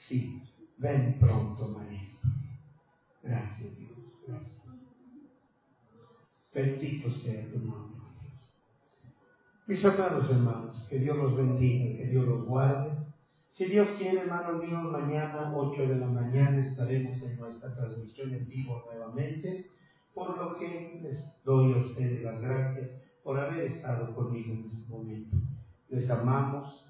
Sí, ven pronto, Maestro. Gracias, Dios. Gracias. Bendito sea tu nombre, Dios. Mis amados hermanos, que Dios los bendiga, que Dios los guarde. Si Dios quiere, hermanos míos, mañana 8 de la mañana estaremos en nuestra transmisión en vivo nuevamente, por lo que les doy a ustedes las gracias por haber estado conmigo en este momento. Les amamos,